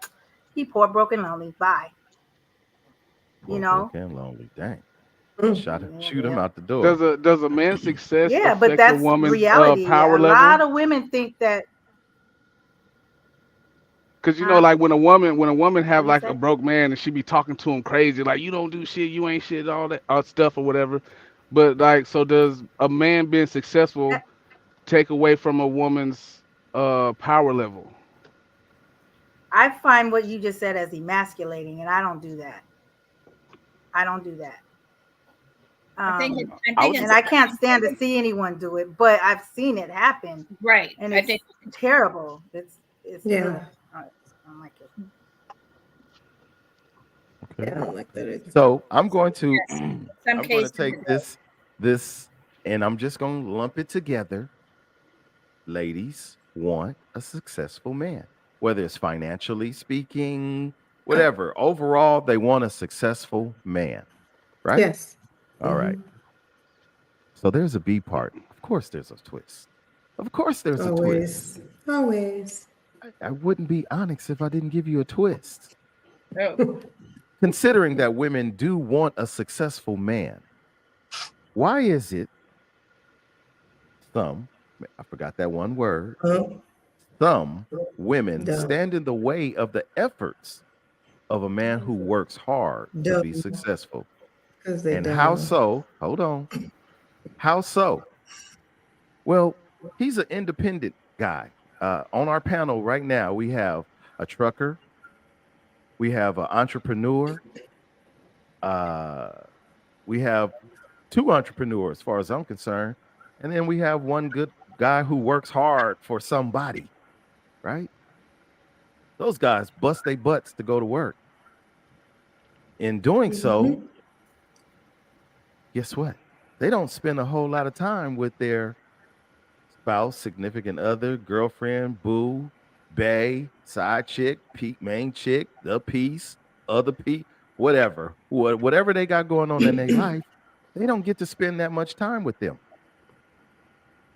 he poor, broken, lonely, bye. Poor, broken, lonely, dang. Shoot him out the door. Does a man's success but affect that's a woman's reality. power a level? lot of women think that. Because like when a woman have like a broke man and she be talking to him crazy, like you don't do shit, you ain't shit, all that stuff or whatever. But like, so does a man being successful take away from a woman's power level? I find what you just said as emasculating, and I don't do that. I think and I can't stand to see anyone do it, but I've seen it happen. Right. And it's terrible. It's yeah. I don't like it. Yeah, I don't like that either. So I'm going to Yes. Some I'm going to cases take it does. this, and I'm just going to lump it together. Ladies want a successful man, whether it's financially speaking, whatever. Overall, they want a successful man, right? Yes. All right. So there's a B part. Of course, there's a twist. Of course, there's a twist. Always. I wouldn't be Onyx if I didn't give you a twist. Oh. Considering that women do want a successful man, why is it some, I forgot that one word, some women stand in the way of the efforts of a man who works hard to be successful? And how so? Hold on. How so? Well, he's an independent guy. On our panel right now, we have a trucker, we have an entrepreneur, we have two entrepreneurs, as far as I'm concerned, and then we have one good guy who works hard for somebody, right? Those guys bust their butts to go to work. In doing so, guess what? They don't spend a whole lot of time with their spouse, significant other, girlfriend, boo, bae, side chick, main chick, the piece, other piece, whatever. Whatever they got going on in their life, they don't get to spend that much time with them.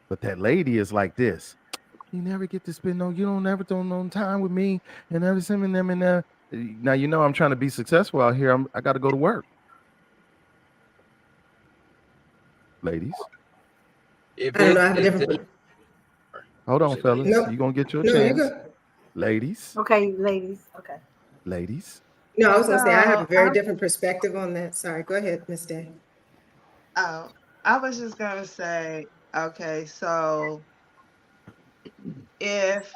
But that lady is like this. You never get to spend you don't ever do no time with me and everything and them and there. Now you know I'm trying to be successful out here. I got to go to work. Ladies. If I don't know. I have a different. Hold on, fellas. Nope. You gonna get your No, chance. you go. Ladies. Okay, ladies. Okay. Ladies. No, I was gonna say I have a very So, different perspective on that. Sorry, go ahead, Miss Day. I was just gonna say, okay, so if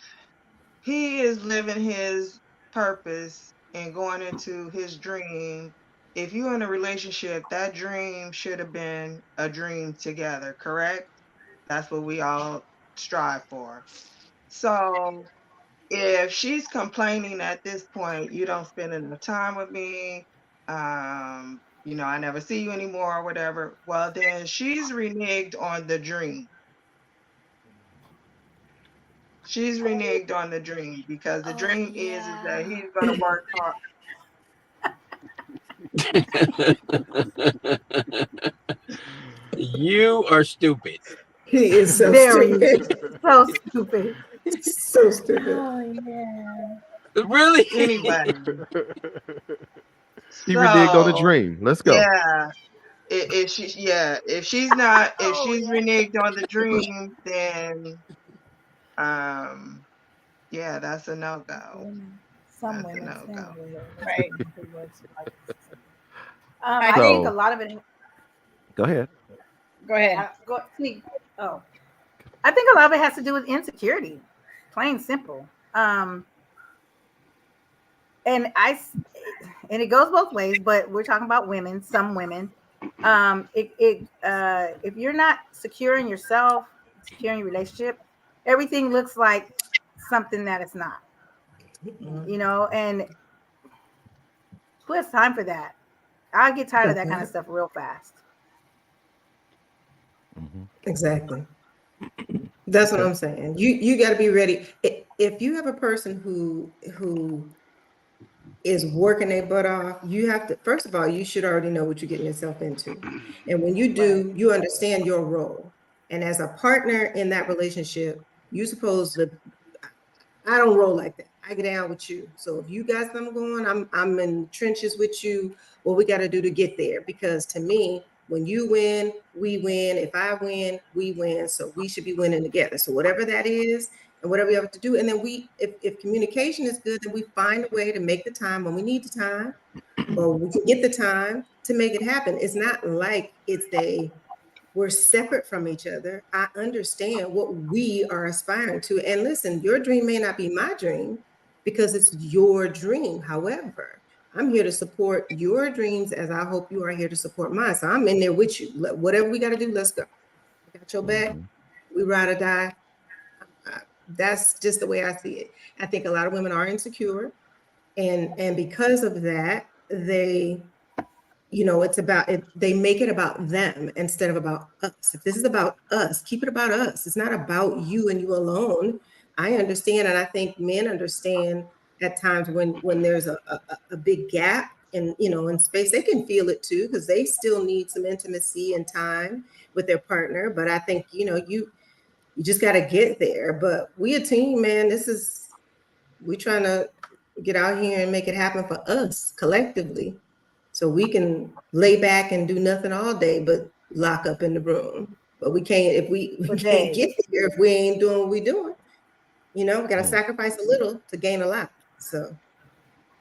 he is living his purpose and going into his dream, if you're in a relationship, that dream should have been a dream together, correct? That's what we all strive for. So if she's complaining at this point, you don't spend enough time with me, I never see you anymore or whatever, well, then she's reneged on the dream. She's reneged on the dream because the dream is that he's going to work hard. You are stupid. He is so Very stupid. so stupid. So stupid. Oh yeah. Really? Anyway. He reneged on the dream. Let's go. Yeah. If she's reneged on the dream, then yeah, that's a no-go. Some That's a women no-go. right. I think a lot of it. Go ahead. Go ahead. I think a lot of it has to do with insecurity, plain simple. And it goes both ways, but we're talking about women. Some women, if you're not secure in yourself, secure in your relationship, everything looks like something that it's not. And who has time for that? I get tired of that kind of stuff real fast. Exactly. That's what I'm saying. You got to be ready. If you have a person who is working their butt off, you have to, first of all, you should already know what you're getting yourself into. And when you do, you understand your role. And as a partner in that relationship, you're supposed to, I don't roll like that. I get down with you. So if you got something going, I'm in trenches with you. What we got to do to get there? Because to me, when you win, we win. If I win, we win. So we should be winning together. So whatever that is, and whatever we have to do, and then if communication is good, then we find a way to make the time when we need the time, or we can get the time to make it happen. It's not like we're separate from each other. I understand what we are aspiring to. And listen, your dream may not be my dream because it's your dream. However, I'm here to support your dreams as I hope you are here to support mine. So I'm in there with you. Whatever we got to do, let's go. I got your back. We ride or die. That's just the way I see it. I think a lot of women are insecure. And because of that, they, you know, it's about it, they make it about them instead of about us. If this is about us, keep it about us. It's not about you and you alone. I understand, and I think men understand at times when there's a big gap in, you know, in space. They can feel it too, because they still need some intimacy and time with their partner. But I think, you know, you just got to get there. But we a team, man. We trying to get out here and make it happen for us collectively, so we can lay back and do nothing all day but lock up in the room. But we can't, if we can't get there if we ain't doing what we doing. You know, we got to sacrifice a little to gain a lot. So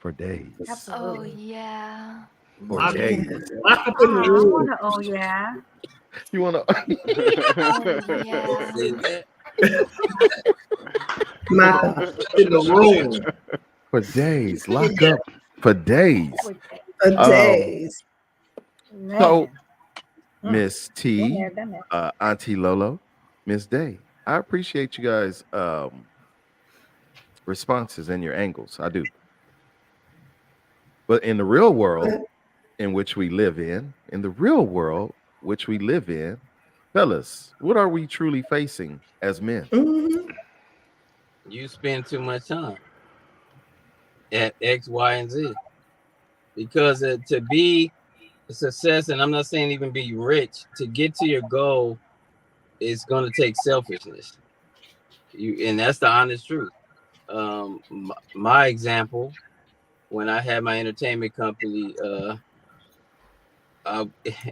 for days. Oh yeah. For Lock days. up in the I room. want to. Oh yeah. You want to? Oh yeah. Did that. my thought. In the room. For days. Lock up for days. For days. So, Miss T, Been there, done that. Auntie Lolo, Miss Day, I appreciate you guys' responses and your angles. I do. But in the real world in which we live in the real world which we live in, fellas, what are we truly facing as men? Mhm. You spend too much time at X, Y, and Z. Because to be a success, and I'm not saying even be rich, to get to your goal is going to take selfishness. And that's the honest truth. My example, when I had my entertainment company,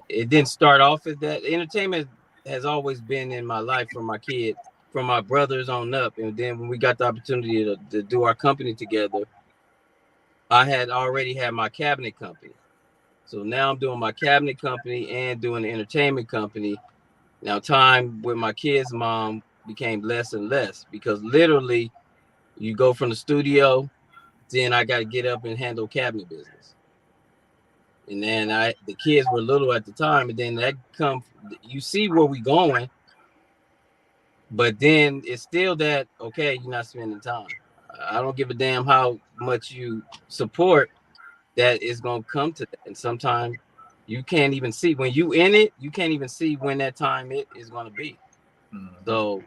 it didn't start off as that. Entertainment has always been in my life from my kid, from my brothers on up. And then when we got the opportunity to do our company together, I had already had my cabinet company. So now I'm doing my cabinet company and doing the entertainment company. Now time with my kids' mom became less and less, because literally you go from the studio, then I got to get up and handle cabinet business. And then the kids were little at the time, and then you see where we going, but then it's still that, okay, you're not spending time. I don't give a damn how much you support, that is going to come to that. And sometimes you can't even see when you in it, you can't even see when that time it is going to be. So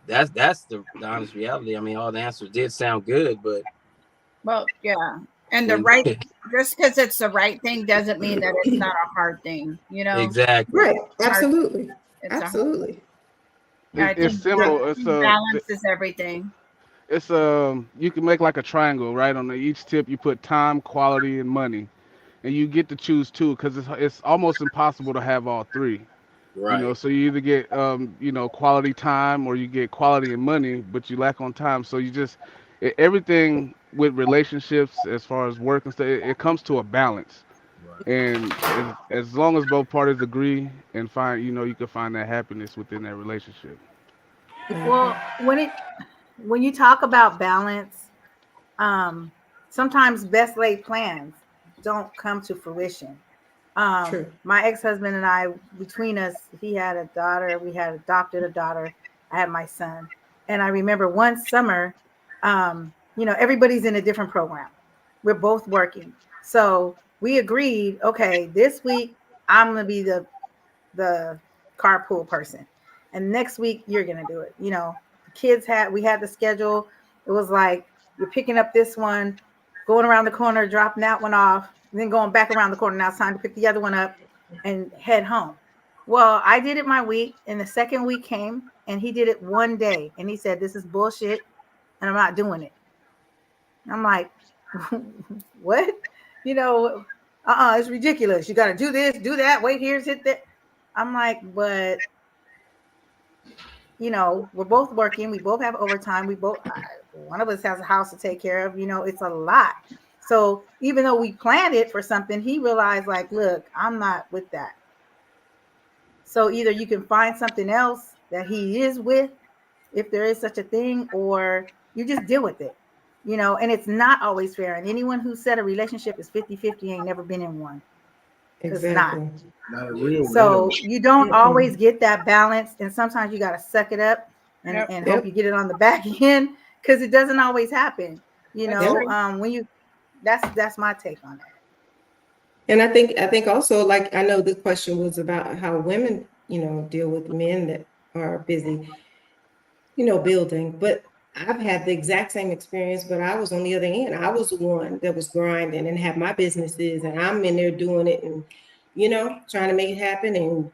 that's the honest reality. I mean, all the answers did sound good, but well, yeah. And the right, just because it's the right thing doesn't mean that it's not a hard thing, you know? Exactly. Right. Absolutely. Absolutely. It's simple. Balance is everything. It's you can make like a triangle, right? On each tip you put time, quality, and money, and you get to choose two, because it's almost impossible to have all three. Right. You know, so you either get you know, quality time, or you get quality and money, but you lack on time. So you just everything with relationships, as far as work and stuff, it comes to a balance. And as long as both parties agree and find, you know, you can find that happiness within that relationship. Well, when you talk about balance, sometimes best laid plans don't come to fruition. My ex-husband and I, between us, he had a daughter, we had adopted a daughter, I had my son. And I remember one summer, you know, everybody's in a different program. We're both working. So we agreed, okay, this week I'm going to be the carpool person. And next week you're going to do it. You know, we had the schedule. It was like, you're picking up this one, going around the corner, dropping that one off, and then going back around the corner. Now it's time to pick the other one up and head home. Well, I did it my week, and the second week came, and he did it one day, and he said, "This is bullshit, and I'm not doing it." I'm like, what? You know, it's ridiculous. You got to do this, do that. Wait, here's it. That. I'm like, but you know, we're both working. We both have overtime. One of us has a house to take care of. You know, it's a lot. So even though we planned it for something, he realized, like, look, I'm not with that. So either you can find something else that he is with, if there is such a thing, or you just deal with it, you know, and it's not always fair. And anyone who said a relationship is 50-50 ain't never been in one. Exactly. It's not a real. So you don't always get that balance. And sometimes you got to suck it up and hope you get it on the back end, because it doesn't always happen. You know, when you, that's my take on that. And I think also, like, I know the question was about how women, deal with men that are busy, building. But I've had the exact same experience, but I was on the other end. I was the one that was grinding and had my businesses, and I'm in there doing it and, trying to make it happen and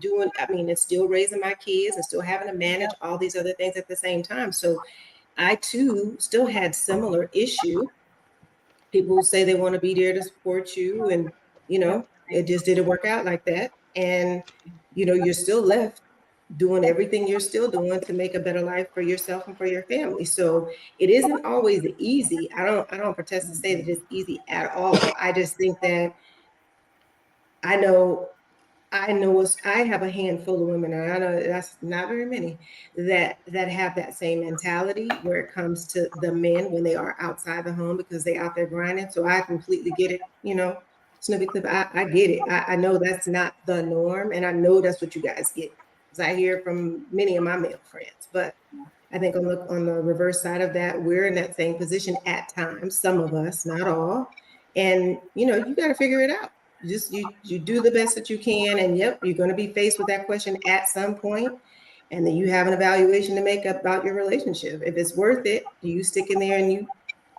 it's still raising my kids and still having to manage all these other things at the same time. So I too still had similar issue. People say they want to be there to support you, and, it just didn't work out like that. And, you're still left doing everything you're still doing to make a better life for yourself and for your family. So it isn't always easy. I don't protest to say that it's easy at all. I just think that I know I have a handful of women, and I know that's not very many that have that same mentality where it comes to the men when they are outside the home because they out there grinding. So I completely get it, Snoopy Clip. I get it. I know that's not the norm, and I know that's what you guys get. Because I hear from many of my male friends. But I think on the reverse side of that, we're in that same position at times, some of us, not all. And you got to figure it out. You do the best that you can, and yep, you're going to be faced with that question at some point, and then you have an evaluation to make about your relationship. If it's worth it, do you stick in there and you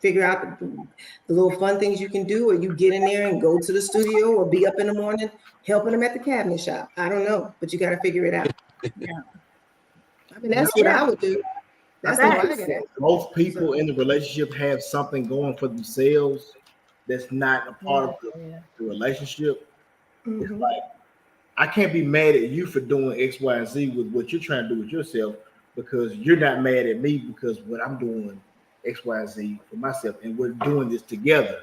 figure out the little fun things you can do, or you get in there and go to the studio, or be up in the morning helping them at the cabinet shop? I don't know, but you got to figure it out. Yeah. I mean, that's what I would do. That's what I got. Most people in the relationship have something going for themselves that's not a part of the relationship. It's like, I can't be mad at you for doing X, Y, and Z with what you're trying to do with yourself, because you're not mad at me because what I'm doing X, Y, and Z for myself, and we're doing this together.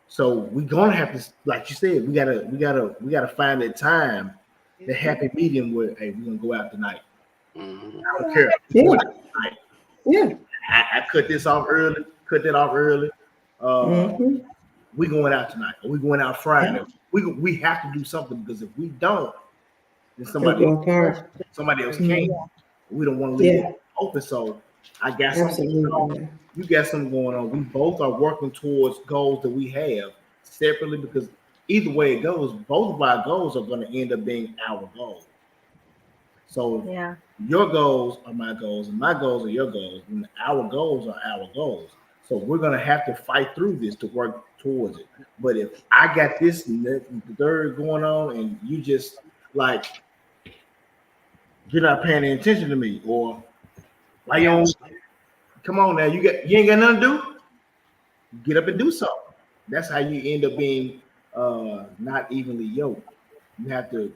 So we're gonna have to, like you said, we gotta find that time, the happy medium where, hey, we're gonna go out tonight. I don't care. Yeah. I cut this off early, cut that off early. We going out tonight, or we going out Friday. We have to do something, because if we don't, then somebody else can't. We don't want to leave it open. So I got something going on. You got something going on. We both are working towards goals that we have separately, because either way it goes, both of our goals are going to end up being our goals. So your goals are my goals, and my goals are your goals, and our goals are our goals. So we're gonna have to fight through this to work towards it. But if I got this and the third going on, and you just like, you're not paying any attention to me, or why you don't, come on now, you ain't got nothing to do. Get up and do something. That's how you end up being not evenly yoked. You have to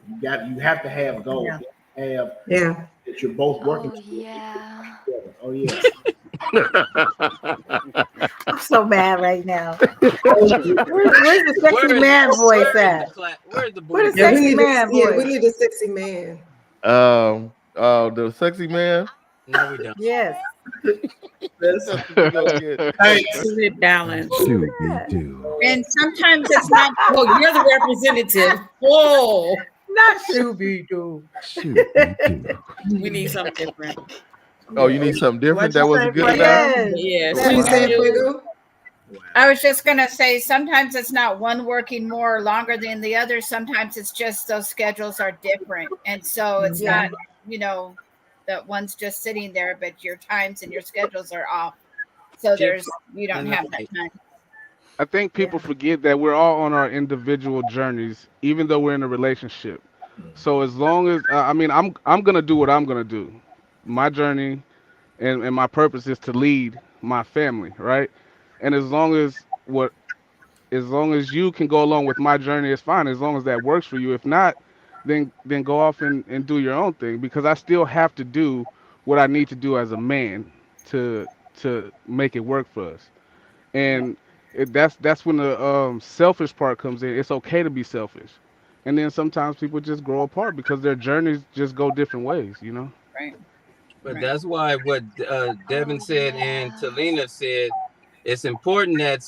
have goals. Have that you're both working yeah. together. Oh yeah. I'm so mad right now. Where's the sexy man voice at? Where's the Where's the sexy man voice? We need a sexy man. The sexy man. No, we don't. Yes. That's Hey, balance. Scooby-Doo. And sometimes it's not. Oh, you're the representative. Whoa. Not Scooby-Doo. We need something different. Oh, you need something different? That wasn't good enough? Yes. I was just gonna say, sometimes it's not one working more or longer than the other. Sometimes it's just those schedules are different, and so it's not, that one's just sitting there, but your times and your schedules are off. So you don't have that time. I think people forget that we're all on our individual journeys, even though we're in a relationship. So as long as I'm gonna do what I'm gonna do. My journey and my purpose is to lead my family, right? And as long as you can go along with my journey, it's fine. As long as that works for you. If not, then go off and do your own thing, because I still have to do what I need to do as a man to make it work for us. And that's when the selfish part comes in. It's okay to be selfish. And then sometimes people just grow apart because their journeys just go different ways, Right. But that's why what Devin said and Talina said, it's important that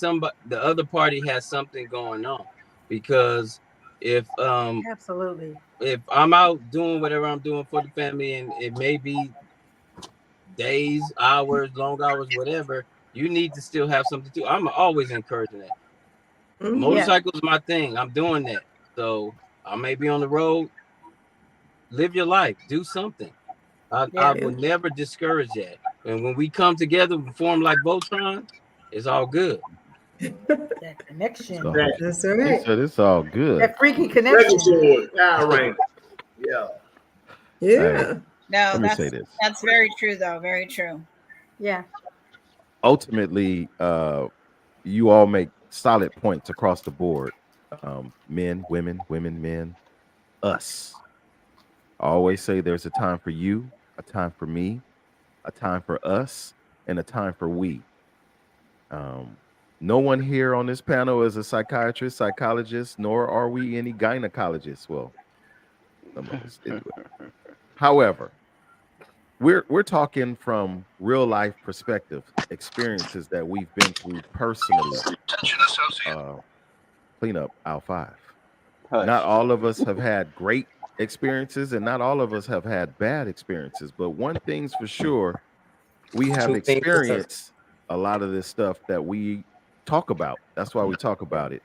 the other party has something going on, because if absolutely, if I'm out doing whatever I'm doing for the family, and it may be days, hours, long hours, whatever, you need to still have something to do. I'm always encouraging that. Motorcycles my thing. I'm doing that. So I may be on the road. Live your life. Do something. I will never discourage that. And when we come together and form like Voltron, it's all good. That connection. That's He right. said it's all good. That freaky connection. Power Rangers. Yeah. Yeah. No, Let me say this. that's very true, though. Very true. Yeah. Ultimately, you all make solid points across the board. Men, women, men, us. I always say there's a time for you, a time for me, a time for us, and a time for we. No one here on this panel is a psychiatrist, psychologist, nor are we any gynecologists. Well, some of us did do it. However, we're talking from real life perspective, experiences that we've been through personally. Clean up aisle 5. Not all of us have had great experiences, and not all of us have had bad experiences. But one thing's for sure, we have experienced a lot of this stuff that we talk about. That's why we talk about it.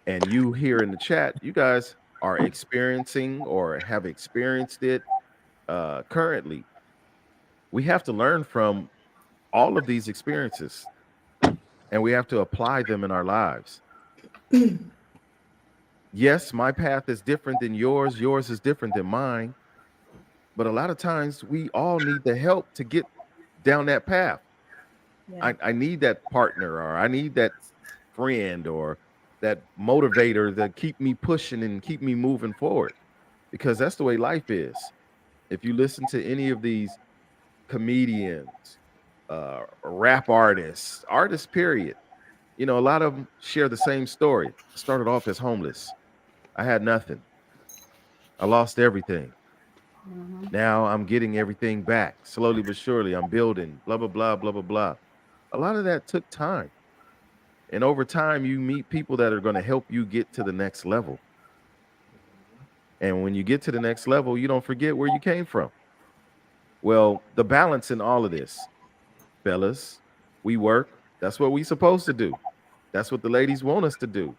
And you here in the chat, you guys are experiencing or have experienced it currently. We have to learn from all of these experiences, and we have to apply them in our lives. Yes, my path is different than yours. Yours is different than mine. But a lot of times we all need the help to get down that path. Yeah. I need that partner, or I need that friend, or that motivator to keep me pushing and keep me moving forward, because that's the way life is. If you listen to any of these comedians, rap artists, period, a lot of them share the same story. I started off as homeless. I had nothing. I lost everything. Now I'm getting everything back slowly but surely. I'm building, blah, blah, blah, blah, blah, blah. A lot of that took time. And over time, you meet people that are going to help you get to the next level. And when you get to the next level, you don't forget where you came from. Well, the balance in all of this, fellas, we work. That's what we supposed to do. That's what the ladies want us to do.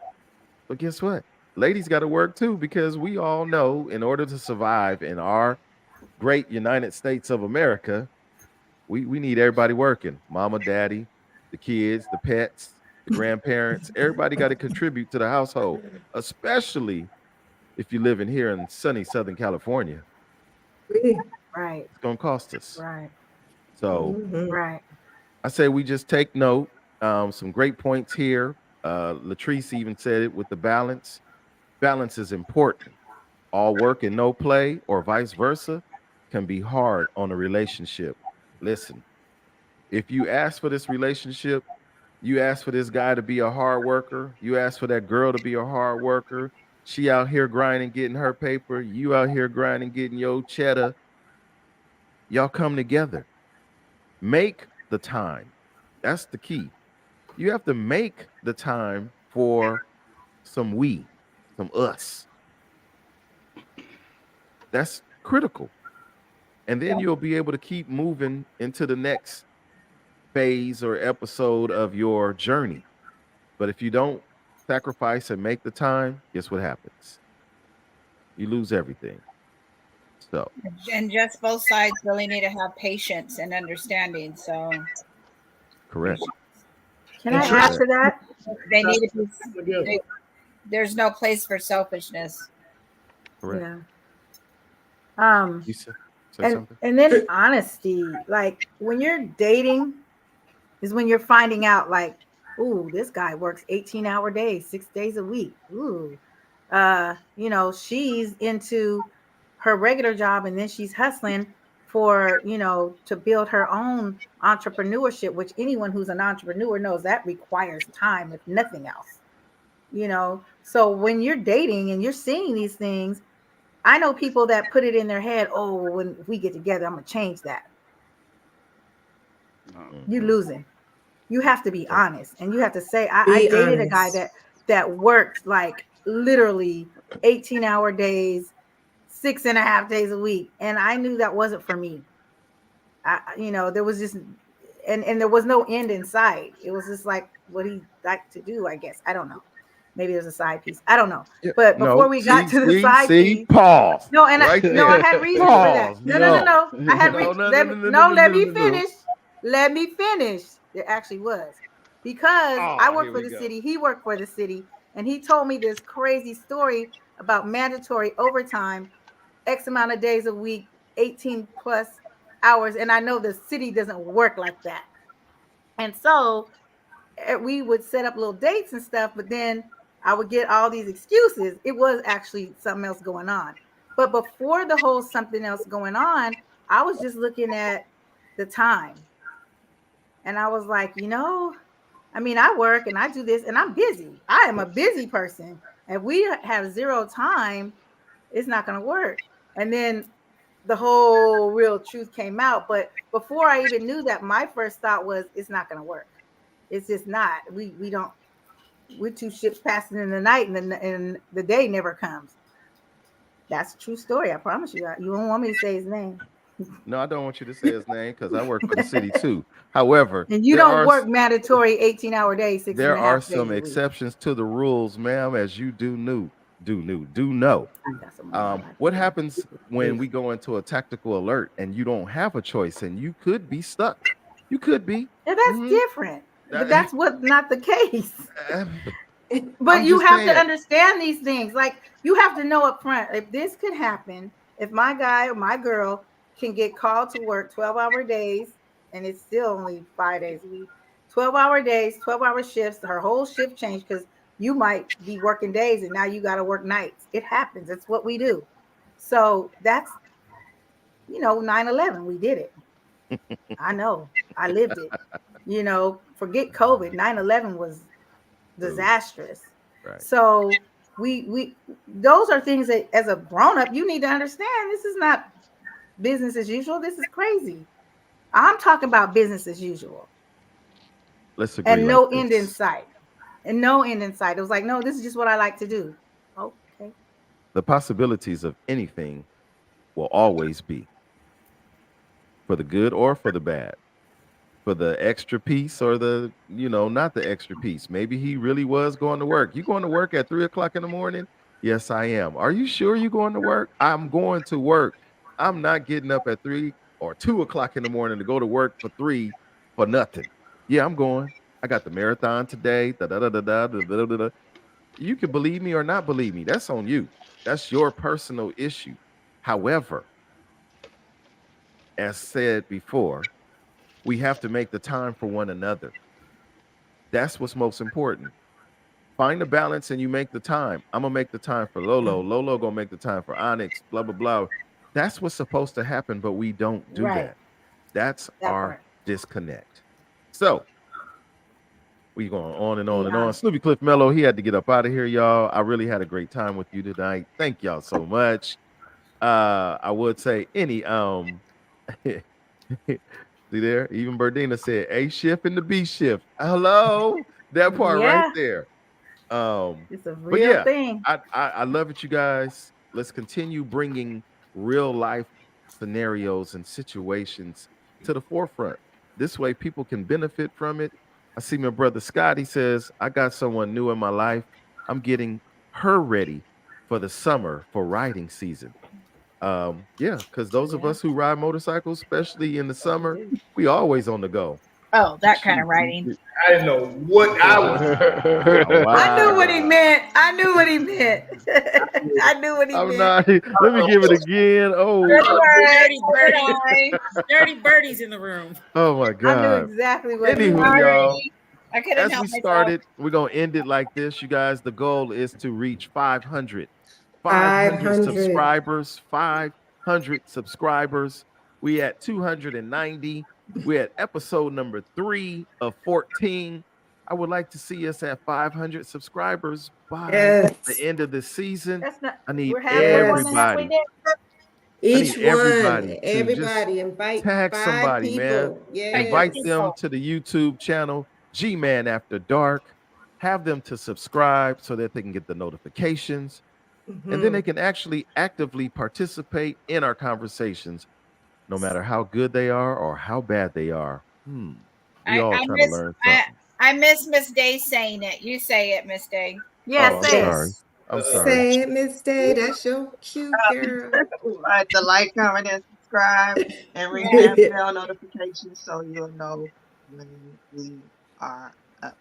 But guess what? Ladies got to work too, because we all know in order to survive in our great United States of America, we need everybody working. Mama, daddy, the kids, the pets, the grandparents. Everybody got to contribute to the household, especially if you live in here in sunny Southern California. Right. It's going to cost us. Right. So Right. I say we just take note. Some great points here. Latrice even said it with the balance. Balance is important. All work and no play, or vice versa, can be hard on a relationship. Listen, if you ask for this relationship, you ask for this guy to be a hard worker, you ask for that girl to be a hard worker, she out here grinding, getting her paper, you out here grinding, getting your cheddar, y'all come together. Make the time. That's the key. You have to make the time for some us. That's critical. And then you'll be able to keep moving into the next phase or episode of your journey. But if you don't sacrifice and make the time, guess what happens? You lose everything. So, And just both sides really need to have patience and understanding. So, correct. Can I add to that? They need to be. There's no place for selfishness. Correct. Yeah. You say and something? and then honesty. Like when you're dating, is when you're finding out, like, ooh, this guy works 18-hour days, 6 days a week. Ooh, she's into her regular job, and then she's hustling for, to build her own entrepreneurship, which anyone who's an entrepreneur knows that requires time, if nothing else. So when you're dating and you're seeing these things, I know people that put it in their head, oh, when we get together, I'm gonna change that. You losing. You have to be honest, and you have to say, I dated a guy that worked like literally 18-hour days, 6.5 days a week, and I knew that wasn't for me. There was just, and there was no end in sight. It was just like what he liked to do, I guess. I don't know. Maybe there's a side piece. I don't know. Yeah, But before no, we got to the see, side piece, pause. no, and Right no, I there. had reasons for that. Pause. No. I had No, no, let no, me, no, no, no, let no, me no, no. finish. Let me finish. It actually was because I Oh, work here for we the go. city. He worked for the city, and he told me this crazy story about mandatory overtime, X amount of days a week, 18 plus hours. And I know the city doesn't work like that. And so we would set up little dates and stuff, but then I would get all these excuses. It was actually something else going on. But before the whole something else going on, I was just looking at the time. And I was like, I mean, I work and I do this and I'm busy. I am a busy person. And we have zero time, it's not going to work. And then the whole real truth came out. But before I even knew that, my first thought was, it's not going to work. It's just not. We're two ships passing in the night, and the day never comes. That's a true story. I promise you. You don't want me to say his name. No, I don't want you to say his name because I work for the city too. However, And you don't work mandatory 18-hour days, six and there a are half days some a week. exceptions to the rules, ma'am, as you do know. What happens when we go into a tactical alert and you don't have a choice and you could be stuck? You could be. Yeah, that's different. But that's not the case. But I'm you just have to saying. understand these things. Like, you have to know up front, if this could happen, if my guy or my girl can get called to work 12-hour days, and it's still only 5 days a week, 12-hour days, 12-hour shifts, her whole shift changed because you might be working days and now you got to work nights. It happens. It's what we do. So that's, 9/11, we did it. I know. I lived it. Forget COVID. 9/11 was disastrous. Right. So we those are things that as a grown-up you need to understand. This is not business as usual. This is crazy. I'm talking about business as usual. Let's agree. And no like end in sight. And no end in sight. It was like, no, this is just what I like to do. Okay. The possibilities of anything will always be for the good or for the bad. For the extra piece or the, not the extra piece. Maybe he really was going to work. You going to work at 3:00 in the morning? Yes, I am. Are you sure you're going to work? I'm going to work. I'm not getting up at 3 or 2:00 in the morning to go to work for 3 for nothing. Yeah, I'm going. I got the marathon today. Da, da, da, da, da, da, da, da, da. You can believe me or not believe me. That's on you. That's your personal issue. However, as said before, we have to make the time for one another. That's what's most important. Find the balance and you make the time. I'm gonna make the time for Lolo. Lolo gonna make the time for Onyx. Blah blah blah. That's what's supposed to happen, but we don't do that. That's our disconnect. So we going on and on and on. Snoopy Cliff Mello, he had to get up out of here, y'all. I really had a great time with you tonight. Thank y'all so much. I would say any see there, even Berdina said A shift and the B shift. Hello, that part right there. It's a real thing. I love it, you guys. Let's continue bringing real life scenarios and situations to the forefront. This way, people can benefit from it. I see my brother Scott. He says, "I got someone new in my life. I'm getting her ready for the summer for riding season." Yeah, because those of us who ride motorcycles, especially in the summer, we always on the go. Oh, that kind of writing. I didn't know what I was. Wow. I knew what he meant. I knew what he meant. Let me give it again. Oh, dirty birdies in the room. Oh my God. I knew exactly what he Anywho, y'all. I couldn't As help we myself. started, we're gonna end it like this, you guys. The goal is to reach 500 subscribers. 500 subscribers. We at 290. We're at episode number 3 of 14. I would like to see us at 500 subscribers by the end of the season. I need everybody. Everybody invite tag somebody, people. man. Yes. Invite them to the YouTube channel, G-Man After Dark. Have them to subscribe so that they can get the notifications. And then they can actually actively participate in our conversations, no matter how good they are or how bad they are. We all trying to learn something. I miss Miss Day saying it. You say it, Miss Day. Yeah, say it. I'm sorry. Say it, Miss Day. That's your cute girl. The like, comment, and subscribe, and ring that bell notification so you'll know when we are up.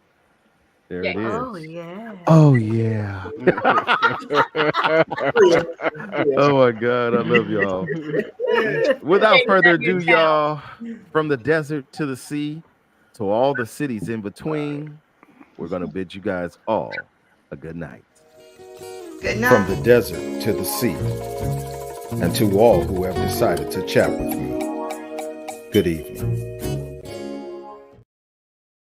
There it is. Oh yeah. Oh yeah. Oh my God, I love y'all. Without further ado, y'all, from the desert to the sea, to all the cities in between, we're gonna bid you guys all a good night. Good night. From the desert to the sea, and to all who have decided to chat with me, good evening.